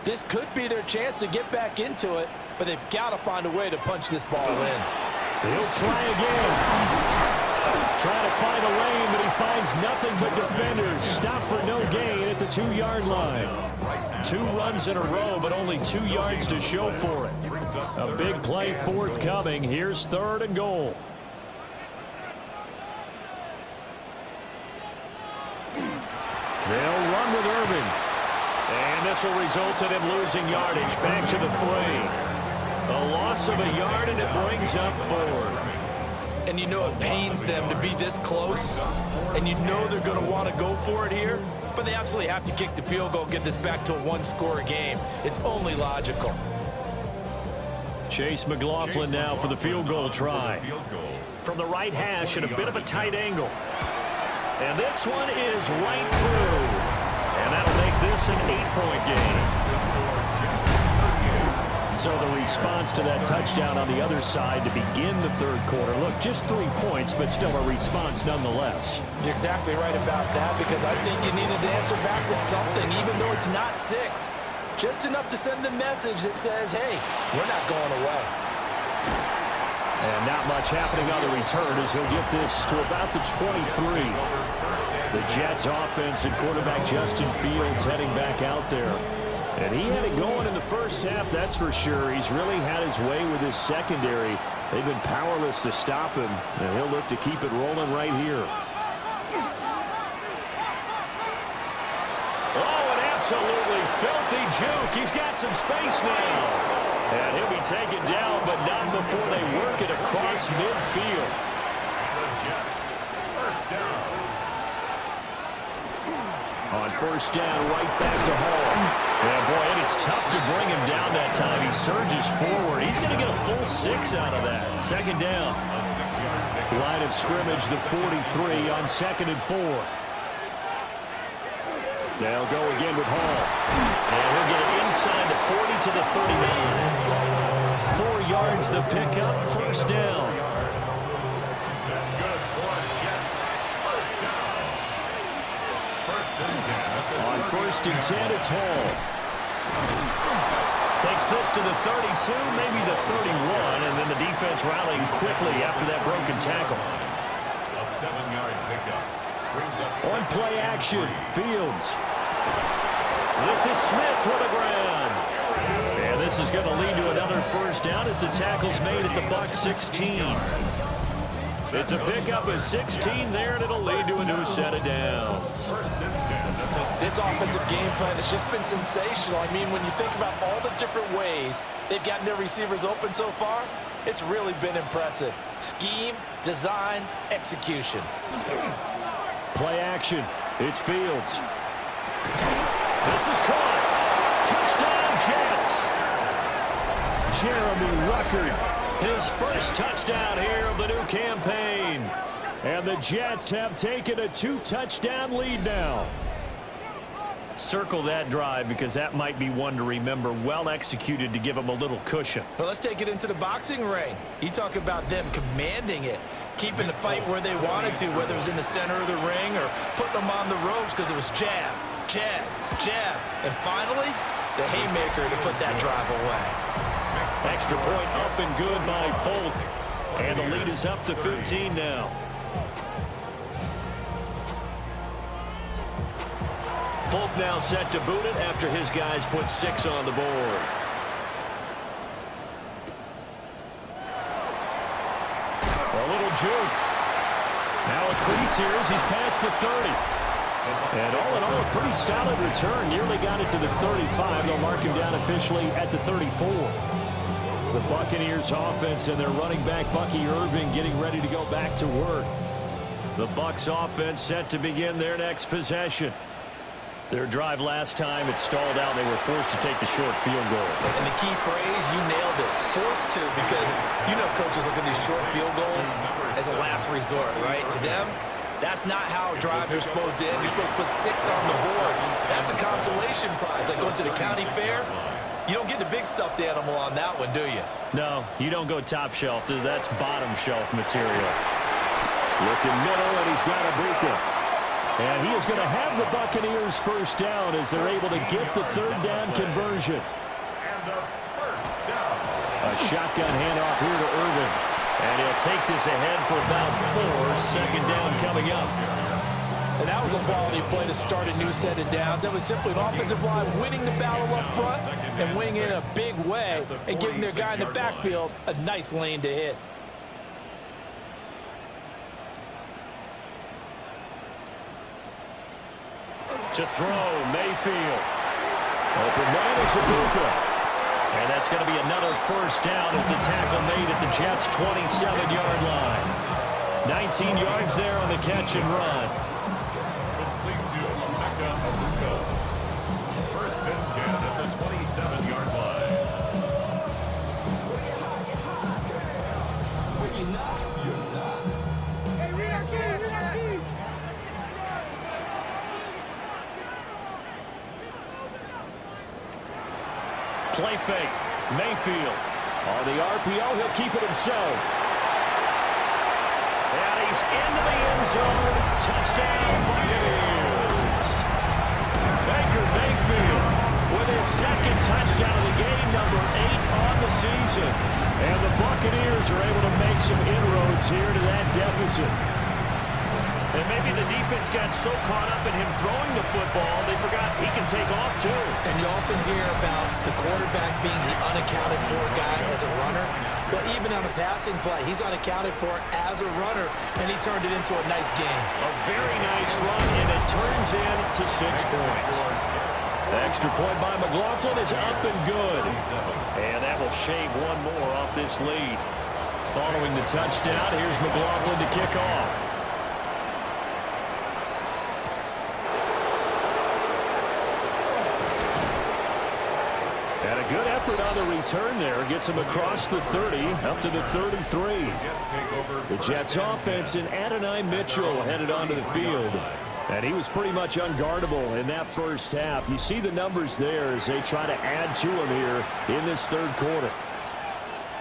This could be their chance to get back into it, but they've got to find a way to punch this ball in. He'll try again. Trying to find a lane, but he finds nothing but defenders. Stop for no gain at the 2-yard line. 2 runs in a row, but only 2 yards to show for it. A big play forthcoming. Here's third and goal. They'll run with Irving. And this will result in him losing yardage. Back to the 3. A loss of a yard, and it brings up 4th. And you know it pains them to be this close, and you know they're going to want to go for it here, but they absolutely have to kick the field goal and get this back to a 1-score game. It's only logical. Chase McLaughlin now for the field goal try. From the right hash at a bit of a tight angle. And this one is right through. And that'll make this an 8-point game. So the response to that touchdown on the other side to begin the third quarter. Look, just 3 points, but still a response nonetheless. You're exactly right about that, because I think you needed to answer back with something, even though it's not 6. Just enough to send the message that says, hey, we're not going away. And not much happening on the return as he'll get this to about the 23. The Jets offense and quarterback Justin Fields heading back out there. And he had it going in the first half, that's for sure. He's really had his way with his secondary. They've been powerless to stop him, and he'll look to keep it rolling right here. Oh, an absolutely filthy juke. He's got some space now. And he'll be taken down, but not before they work it across midfield. The Jets, first down. On first down, right back to Hall. Yeah, boy, and it's tough to bring him down that time. He surges forward. He's going to get a full 6 out of that. Second down. A 6-yard pickup. Line of scrimmage, the 43 on second and 4. They'll go again with Hall. And he'll get it inside the 40 to the 39. 4 yards the pickup, first down. That's good for Jets. First down. First and 10. On first and 10, it's Hall. Takes this to the 32, maybe the 31, and then the defense rallying quickly after that broken tackle. A 7-yard pickup. Brings up On play action, Fields. This is Smith with the ground. And this is going to lead to another first down as the tackle's made at the Bucs 16. It's a pickup of 16 there, and it'll lead to a new set of downs. First and 10. This offensive game plan has just been sensational. I mean, when you think about all the different ways they've gotten their receivers open so far, it's really been impressive. Scheme, design, execution. Play action. It's Fields. This is caught. Touchdown, Jets. Jeremy Ruckert, his first touchdown here of the new campaign. And the Jets have taken a 2-touchdown lead now. Circle that drive because that might be one to remember. Well executed to give them a little cushion. Well, let's take it into the boxing ring. You talk about them commanding it, keeping the fight where they wanted to, whether it was in the center of the ring or putting them on the ropes because it was jab, jab, jab. And finally, the haymaker to put that drive away. Extra point up and good by Folk. And the lead is up to 15 now. Folk now set to boot it after his guys put 6 on the board. A little juke. Now a crease here as he's past the 30. And all in all, a pretty solid return. Nearly got it to the 35. They'll mark him down officially at the 34. The Buccaneers offense and their running back Bucky Irving getting ready to go back to work. The Bucs offense set to begin their next possession. Their drive last time, it stalled out. They were forced to take the short field goal. And the key phrase, you nailed it, forced to, because you know coaches look at these short field goals as a last resort, right? To them, that's not how drives are supposed to end. You're supposed to put 6 on the board. That's a consolation prize. Like going to the county fair, you don't get the big stuffed animal on that one, do you? No, you don't go top shelf. That's bottom shelf material. Looking middle, and he's got a Buccaneers. And he is going to have the Buccaneers first down as they're able to get the 3rd down conversion. A shotgun handoff here to Irvin. And he'll take this ahead for about 4. 2nd down coming up. And that was a quality play to start a new set of downs. That was simply an offensive line winning the battle up front and winning in a big way and giving their guy in the backfield a nice lane to hit. To throw, Mayfield. Open man is Buccaneers. And that's going to be another first down as the tackle made at the Jets' 27-yard line. 19 yards there on the catch and run. Complete to First and 10 at the 27-yard line. Play fake. Mayfield. On the RPO, he'll keep it himself. And he's into the end zone. Touchdown, Buccaneers. Baker Mayfield with his 2nd touchdown of the game, number 8 on the season. And the Buccaneers are able to make some inroads here to that deficit. And maybe the defense got so caught up in him throwing the football, they forgot he can take off too. And you often hear about the quarterback being the unaccounted for guy as a runner. But even on a passing play, he's unaccounted for as a runner, and he turned it into a nice game. A very nice run, and it turns into 6 points. The extra point by McLaughlin is up and good. And that will shave one more off this lead. Following the touchdown, here's McLaughlin to kick off. And a good effort on the return there. Gets him across the 30, up to the 33. The Jets offense and Adonai Mitchell headed onto the field. And he was pretty much unguardable in that first half. You see the numbers there as they try to add to him here in this 3rd quarter.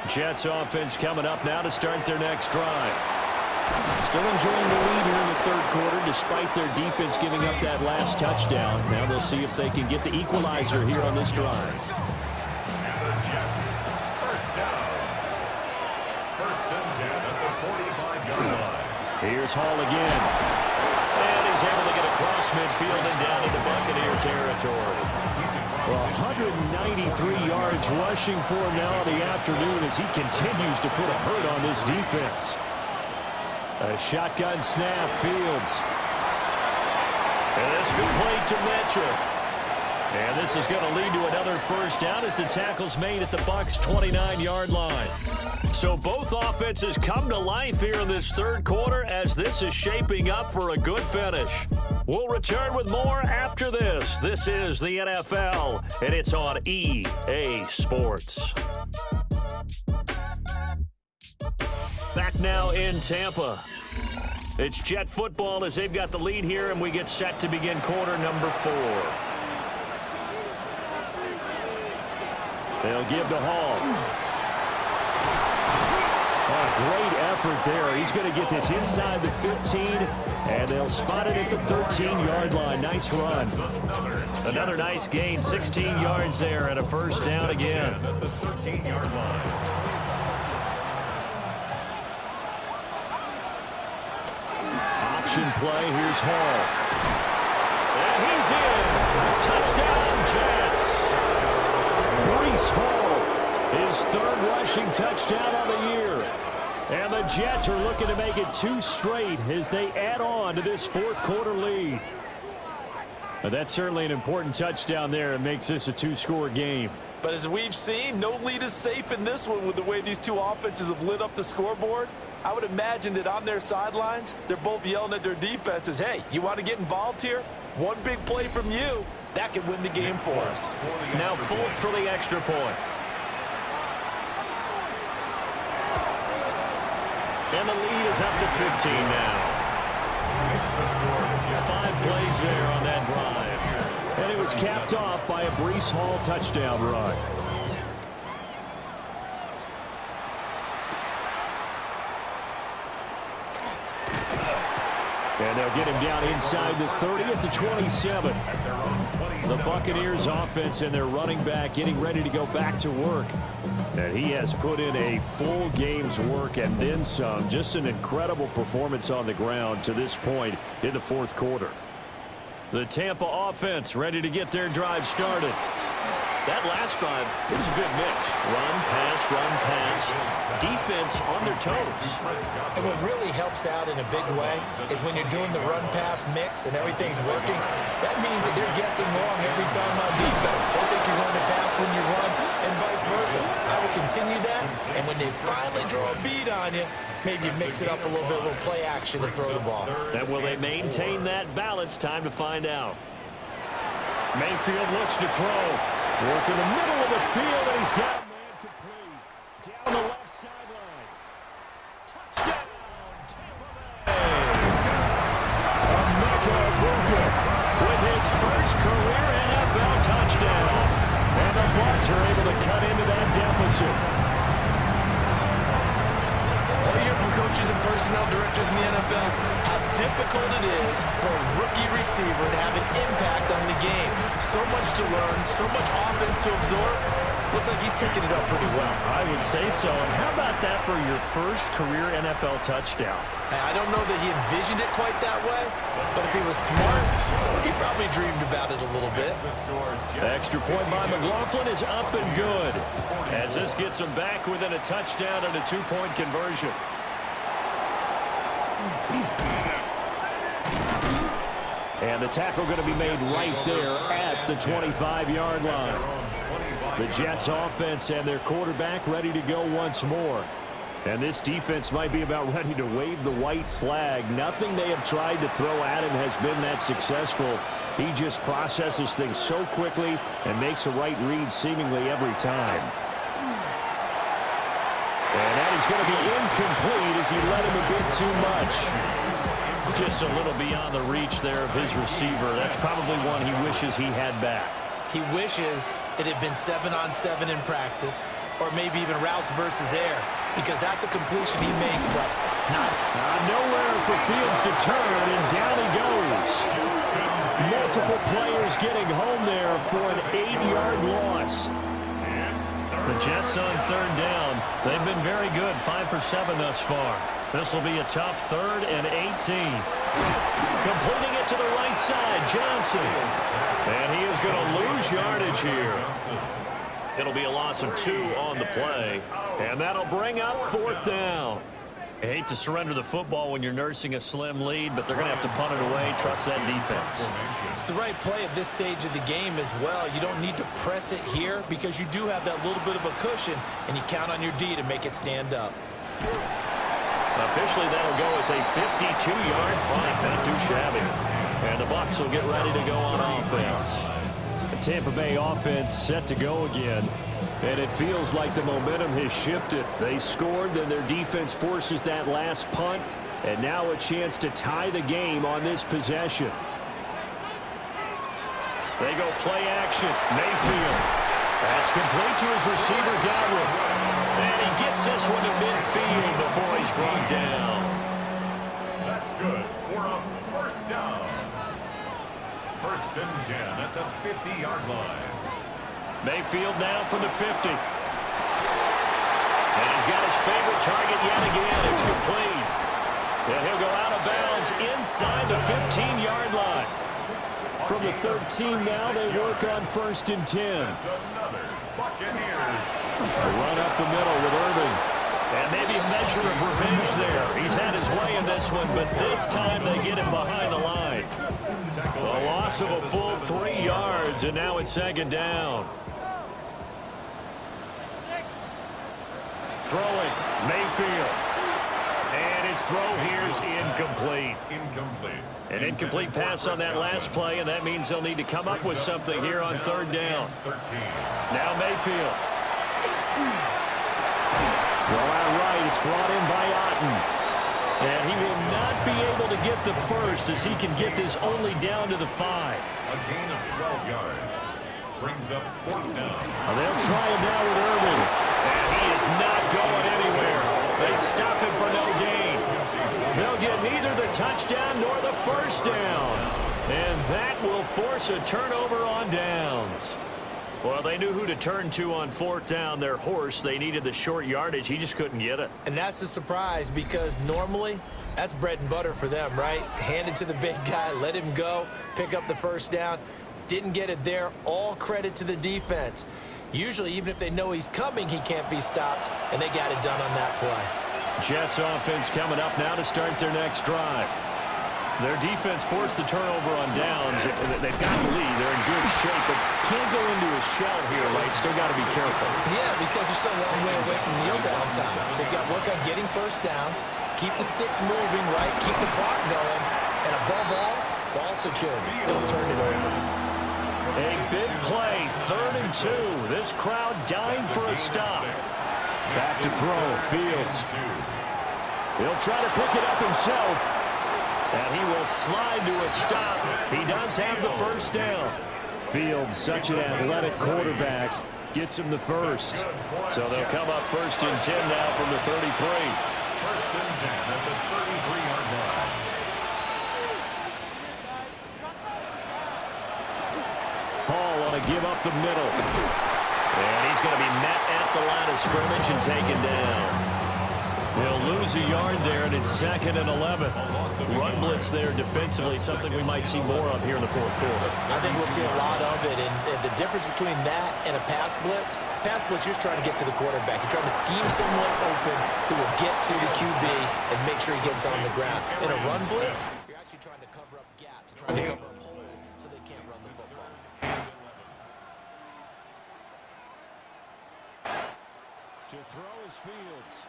Jets offense coming up now to start their next drive. Still enjoying the lead here in the 3rd quarter despite their defense giving up that last touchdown. Now they'll see if they can get the equalizer here on this drive. And the Jets, first down. First and 10 at the 45-yard line. Here's Hall again. And he's able to get across midfield and down into Buccaneer territory. Well, 193 yards rushing for him now in the afternoon as he continues to put a hurt on this defense. A shotgun snap, Fields. And this complete to Mitchell. And this is going to lead to another first down as the tackle's made at the Bucs' 29-yard line. So both offenses come to life here in this 3rd quarter as this is shaping up for a good finish. We'll return with more after this. This is the NFL, and it's on EA Sports. Back now in Tampa. It's Jet football as they've got the lead here, and we get set to begin quarter number 4. They'll give to Hall. Great effort there. He's going to get this inside the 15, and they'll spot it at the 13-yard line. Nice run. Another nice gain, 16 yards there, and a first down again. At the 13-yard line. Option play. Here's Hall. And he's in. Touchdown, Jets. Breece Hall, his 3rd rushing touchdown on the year. And the Jets are looking to make it 2 straight as they add on to this 4th quarter lead. But that's certainly an important touchdown there. It makes this a 2-score game. But as we've seen, no lead is safe in this one with the way these two offenses have lit up the scoreboard. I would imagine that on their sidelines, they're both yelling at their defenses, hey, you want to get involved here? One big play from you, that could win the game for us. Now Folk for the extra point. And the lead is up to 15 now. 5 plays there on that drive. And it was capped off by a Breece Hall touchdown run. And they'll get him down inside the 30 at the 27. The Buccaneers offense and their running back getting ready to go back to work. And he has put in a full game's work and then some. Just an incredible performance on the ground to this point in the 4th quarter. The Tampa offense ready to get their drive started. That last drive, it was a good mix. Run, pass, defense on their toes. And what really helps out in a big way is when you're doing the run-pass mix and everything's working, that means that they're guessing wrong every time on defense. They think you're going to pass when you run and vice versa. I will continue that, and when they finally draw a bead on you, maybe you mix it up a little bit, a little play action and throw the ball. And will they maintain that balance? Time to find out. Mayfield looks to throw. Work in the middle of the field, and he's got a man complete. Down the left sideline. Touchdown, Tampa Bay. With his first career NFL touchdown. And the Bucs are able to cut into that deficit. Well, you hear from coaches and personnel directors in the NFL how difficult it is for a rookie receiver to have an impact on the game. So much to learn, so much offense to absorb. Looks like he's picking it up pretty well. I would say so. And how about that for your first career NFL touchdown? I don't know that he envisioned it quite that way, but if he was smart, he probably dreamed about it a little bit. Extra point by McLaughlin is up and good, as this gets him back within a touchdown and a 2-point conversion. And the tackle going to be made right there at the 25-yard line. The Jets offense and their quarterback ready to go once more. And this defense might be about ready to wave the white flag. Nothing they have tried to throw at him has been that successful. He just processes things so quickly and makes a right read seemingly every time. And that is going to be incomplete as he let him a bit too much. Just a little beyond the reach there of his receiver. That's probably one he wishes he had back. He wishes it had been 7-on-7 in practice, or maybe even routes versus air, because that's a completion he makes, but not. Nowhere for Fields to turn, and down he goes. Multiple players getting home there for an 8-yard loss. The Jets on 3rd down. They've been very good, 5 for 7 thus far. This will be a tough 3rd and 18. Completing it to the right side, Johnson. And he is going to lose yardage here. It'll be a loss of 2 on the play. And that'll bring up 4th down. I hate to surrender the football when you're nursing a slim lead, but they're going to have to punt it away. Trust that defense. It's the right play at this stage of the game as well. You don't need to press it here because you do have that little bit of a cushion, and you count on your D to make it stand up. Officially, that'll go as a 52-yard punt. Not too shabby. And the Bucs will get ready to go on offense. The Tampa Bay offense set to go again. And it feels like the momentum has shifted. They scored, then their defense forces that last punt. And now a chance to tie the game on this possession. They go play action. Mayfield. That's complete to his receiver, Godwin. And he gets this one to midfield before he's brought down. That's good for a first down. First and 10 at the 50-yard line. Mayfield now from the 50. And he's got his favorite target yet again. It's complete. And he'll go out of bounds inside the 15-yard line. From the 13 now, they work on first and 10. That's another Buccaneers. A run up the middle with Irving. And maybe a measure of revenge there. He's had his way in this one, but this time they get him behind the line. A loss of a full 3 yards, and now it's second down. Throwing, Mayfield. And his throw here is incomplete. Incomplete. An incomplete pass on that last play, and that means they'll need to come up with something here on third down. 13. Now Mayfield. Throw out right. It's brought in by Otten. And he will not be able to get the first as he can get this only down to the 5. A gain of 12 yards. Brings up fourth down. Well, they'll try him now with Irving. And he is not going anywhere. They stop him for no gain. They'll get neither the touchdown nor the first down. And that will force a turnover on downs. Well, they knew who to turn to on fourth down. Their horse, they needed the short yardage. He just couldn't get it. And that's a surprise because normally that's bread and butter for them, right? Hand it to the big guy, let him go, pick up the first down. Didn't get it there. All credit to the defense. Usually, even if they know he's coming, he can't be stopped, and they got it done on that play. Jets offense coming up now to start their next drive. Their defense forced the turnover on downs. They've got the lead. They're in good shape, but can't go into a shell here, right? Still got to be careful. Yeah, because they're still a long way away from kneel down time. So they've got to work on getting first downs, keep the sticks moving, right? Keep the clock going, and above all, ball security. Don't turn it over. A big play, 3rd and 2. This crowd dying for a stop. Back to throw, Fields. He'll try to pick it up himself. And he will slide to a stop. He does have the first down. Fields, such an athletic quarterback, gets him the first. So they'll come up first and 10 now from the 33. First and 10 at the 33-yard line. Paul on to give up the middle. And he's going to be met at the line of scrimmage and taken down. They'll lose a yard there, and it's 2nd and 11. Run blitz there defensively, something we might see more of here in the fourth quarter. I think we'll see a lot of it, and the difference between that and a pass blitz, you're just trying to get to the quarterback. You're trying to scheme someone open who will get to the QB and make sure he gets on the ground. In a run blitz, you're actually trying to cover up gaps, trying to cover up holes so they can't run the football. To throw is Fields.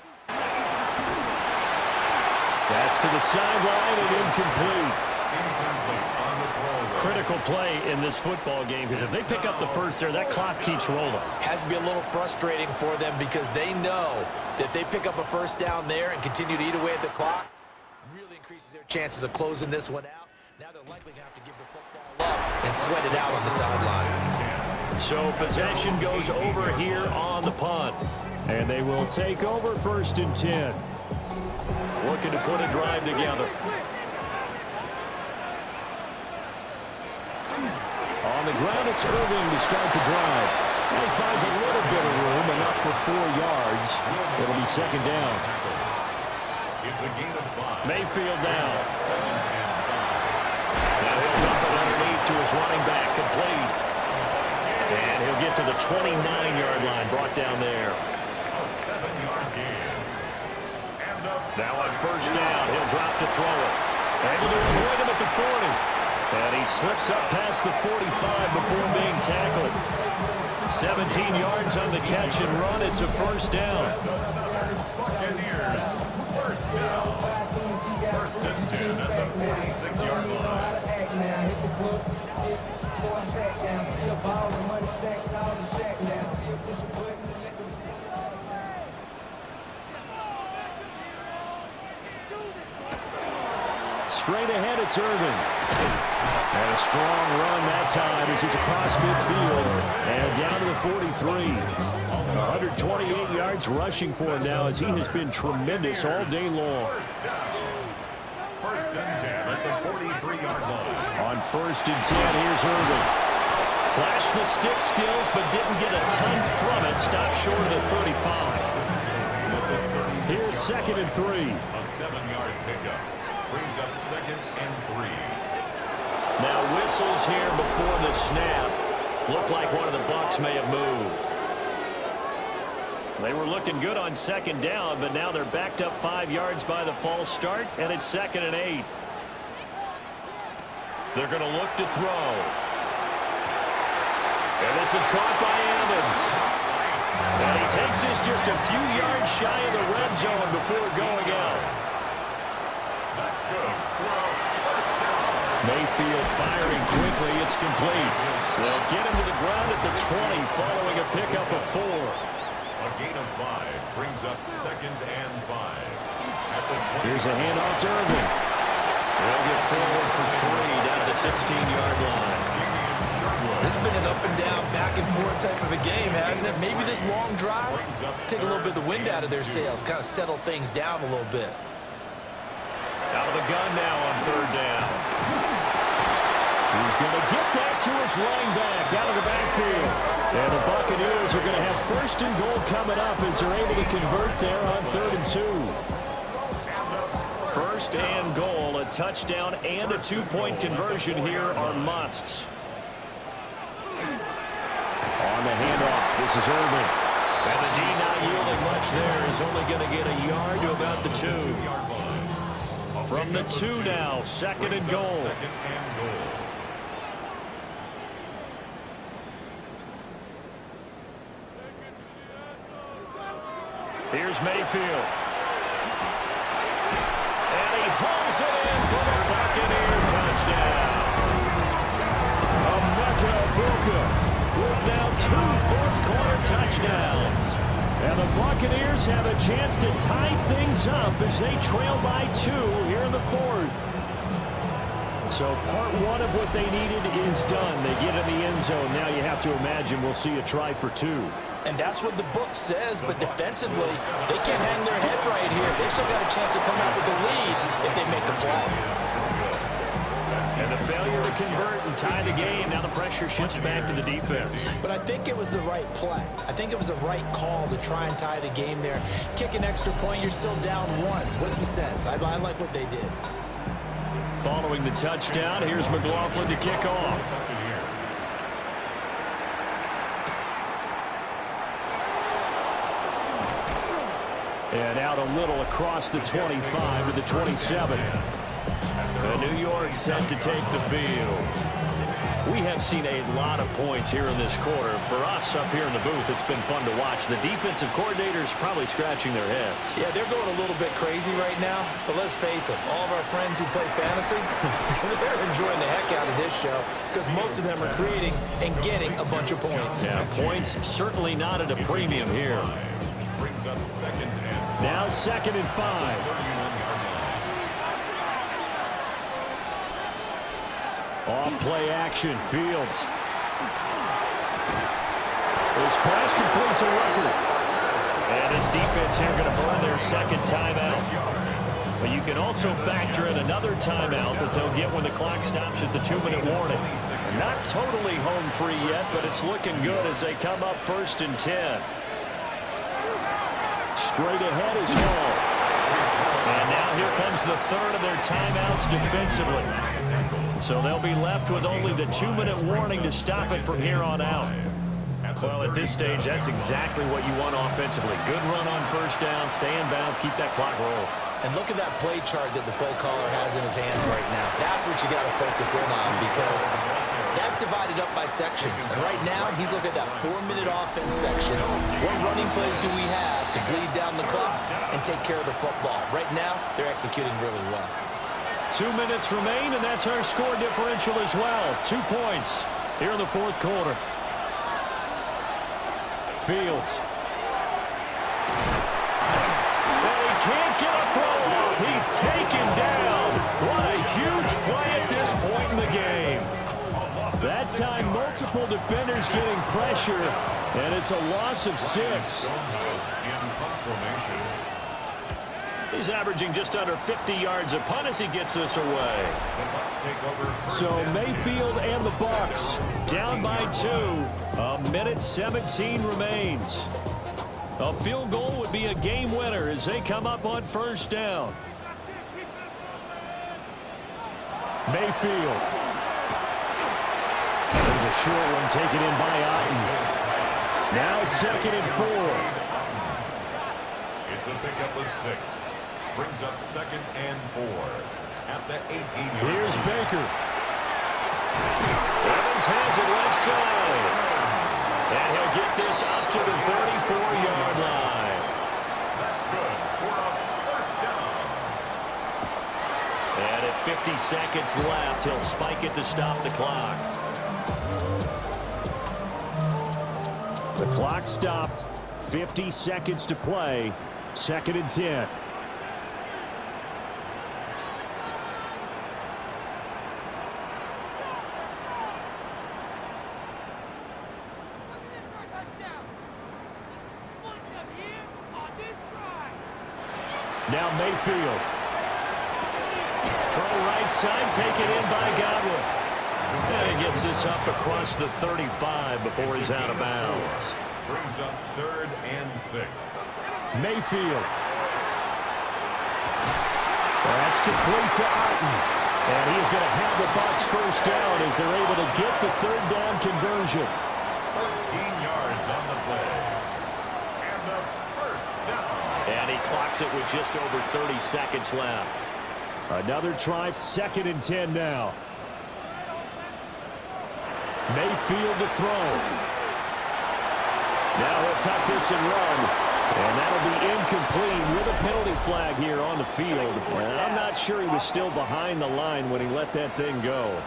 That's to the sideline and incomplete. Critical play in this football game because if they pick up the first there, that clock keeps rolling. Has to be a little frustrating for them because they know that if they pick up a first down there and continue to eat away at the clock, really increases their chances of closing this one out. Now they're likely going to have to give the football up and sweat it out on the sideline. So possession goes over here on the punt. And they will take over first and 10. Looking to put a drive together. On the ground, it's Irving to start the drive. He finds a little bit of room, enough for 4 yards. It'll be second down. It's a gain of 5. Mayfield down. Now he'll dump it underneath to his running back, complete. And he'll get to the 29-yard line, brought down there. Now on first down, he'll drop to throw it. Able to avoid him at the 40. And he slips up past the 45 before being tackled. 17 yards on the catch and run. It's a first down. Buccaneers, first down. First and 10 at the 46-yard line. Straight ahead, it's Irvin. And a strong run that time as he's across midfield and down to the 43. 128 yards rushing for him now as he has been tremendous all day long. First and 10 at the 43-yard line. On first and 10, here's Irvin. Flashed the stick skills, but didn't get a ton from it. Stopped short of the 35. Here's second and 3. A 7-yard pickup. Brings up second and 3. Now whistles here before the snap. Looked like one of the Bucs may have moved. They were looking good on second down, but now they're backed up 5 yards by the false start, and it's second and 8. They're going to look to throw. And this is caught by Evans. And he takes this just a few yards shy of the red zone before going out. That's good. First down. Mayfield firing quickly. It's complete. They'll get him to the ground at the 20 following a pickup of 4. A gain of 5 brings up second and 5. At the 20. Here's a handoff to Irvin. They'll get forward for 3 down to the 16-yard line. This has been an up and down, back and forth type of a game, hasn't it? Maybe this long drive, take a little bit of the wind out of their sails, kind of settle things down a little bit. Out of the gun now on third down. He's going to get that to his running back out of the backfield. And the Buccaneers are going to have first and goal coming up as they're able to convert there on third and 2. First and goal, a touchdown and a 2-point conversion here are musts. On the handoff, this is Irvin. And the D not yielding much there. Is only going to get a yard to about the 2. From the 2 now, second and goal. Second and goal. Here's Mayfield. And he hauls it in for the Buccaneer touchdown. Bucca with now 2 fourth-quarter touchdowns. And the Buccaneers have a chance to tie things up as they trail by 2 here in the 4th. So part 1 of what they needed is done. They get in the end zone. Now you have to imagine we'll see a try for 2. And that's what the book says, but defensively, they can't hang their head right here. They've still got a chance to come out with the lead if they make a play. And the failure to convert and tie the game, now the pressure shifts back to the defense. But I think it was the right play. I think it was the right call to try and tie the game there. Kick an extra point, you're still down 1. What's the sense? I like what they did. Following the touchdown, here's McLaughlin to kick off. And out a little across the 25 to the 27. New York set to take the field. We have seen a lot of points here in this quarter. For us up here in the booth, it's been fun to watch. The defensive coordinators probably scratching their heads. Yeah, they're going a little bit crazy right now. But let's face it, all of our friends who play fantasy, they're enjoying the heck out of this show because most of them are creating and getting a bunch of points. Yeah, points certainly not at a premium here. Brings up second and Now second and 5. Off play action, Fields. This pass complete to Rucker. And this defense here going to burn their second timeout. But you can also factor in another timeout that they'll get when the clock stops at the 2-minute warning. Not totally home free yet, but it's looking good as they come up first and 10. Straight ahead is Hall. And now here comes the third of their timeouts defensively. So they'll be left with only the 2-minute warning to stop it from here on out. Well, at this stage, that's exactly what you want offensively. Good run on first down, stay in bounds, keep that clock rolling. And look at that play chart that the play caller has in his hands right now. That's what you got to focus in on because that's divided up by sections. And right now, he's looking at that 4-minute offense section. What running plays do we have to bleed down the clock and take care of the football? Right now, they're executing really well. 2 minutes remain, and that's our score differential as well. 2 points here in the fourth quarter. Fields. And he can't get a throw off. He's taken down. What a time, multiple defenders getting pressure, and it's a loss of 6. He's averaging just under 50 yards a punt as he gets this away. So Mayfield and the Bucs down by 2. A minute 17 remains. A field goal would be a game winner as they come up on first down. Mayfield. There's a short one taken in by Otten. Now 2nd and 4. It's a pickup of 6. Brings up 2nd and 4 at the 18-yard. Here's Baker. Evans has it left side. And he'll get this up to the 34-yard line. That's good for a first down. And at 50 seconds left, he'll spike it to stop the clock. The clock stopped. 50 seconds to play. 2nd and 10. Now Mayfield. Throw right side, taken in by Godwin. And he gets this up across the 35 before he's out of bounds. Brings up 3rd and 6. Mayfield. That's complete to Otten. And he's going to have the Bucs first down as they're able to get the 3rd down conversion. 13 yards on the play. And the first down. And he clocks it with just over 30 seconds left. Another try, 2nd and 10 now. Mayfield to throw. Now he'll tuck this and run. And that'll be incomplete with a penalty flag here on the field. And I'm not sure he was still behind the line when he let that thing go.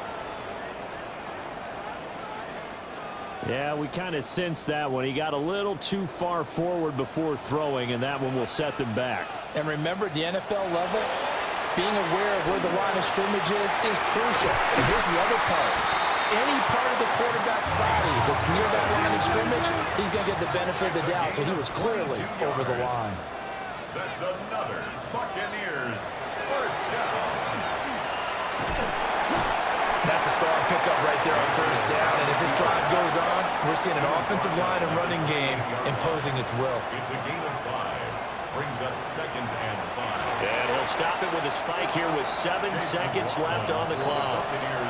Yeah, we kind of sensed that one. He got a little too far forward before throwing, and that one will set them back. And remember, at the NFL level, being aware of where the line of scrimmage is crucial. And here's the other part. Any part of the quarterback's body that's near that line of scrimmage, he's going to get the benefit of the doubt. So he was clearly over the line. That's another Buccaneers first down. That's a strong pickup right there on first down. And as this drive goes on, we're seeing an offensive line and running game imposing its will. It's a gain of 5. Brings up 2nd and 5. And he'll stop it with a spike here with 7 seconds left on the clock.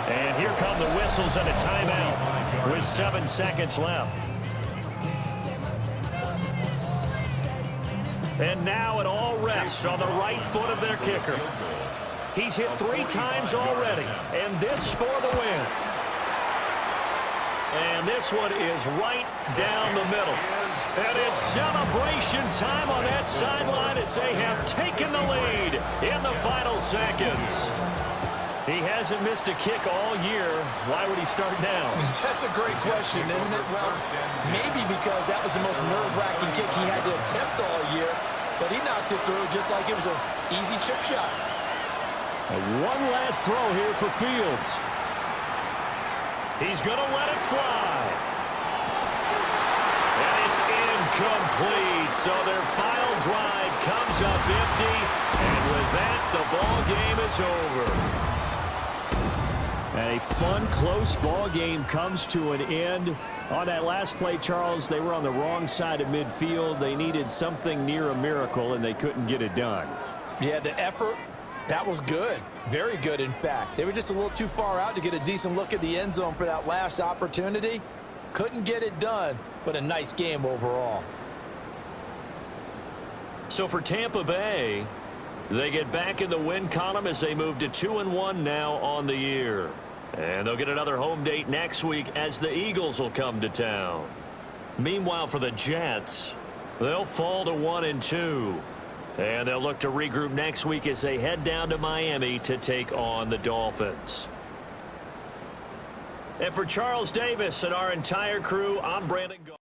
And here come the whistles and a timeout with 7 seconds left. And now it all rests on the right foot of their kicker. He's hit 3 times already, and this for the win. And this one is right down the middle. And it's celebration time on that sideline as they have taken the lead in the final seconds. He hasn't missed a kick all year. Why would he start now? That's a great question, isn't it? Well, maybe because that was the most nerve-wracking kick he had to attempt all year, but he knocked it through just like it was an easy chip shot. And one last throw here for Fields. He's going to let it fly. And it's incomplete. So their final drive comes up empty. And with that, the ball game is over. And a fun, close ball game comes to an end. On that last play, Charles, they were on the wrong side of midfield. They needed something near a miracle, and they couldn't get it done. Yeah, the effort, that was good. Very good, in fact. They were just a little too far out to get a decent look at the end zone for that last opportunity. Couldn't get it done, but a nice game overall. So for Tampa Bay, they get back in the win column as they move to 2-1 now on the year. And they'll get another home date next week as the Eagles will come to town. Meanwhile, for the Jets, they'll fall to 1-2. And they'll look to regroup next week as they head down to Miami to take on the Dolphins. And for Charles Davis and our entire crew, I'm Brandon Gault.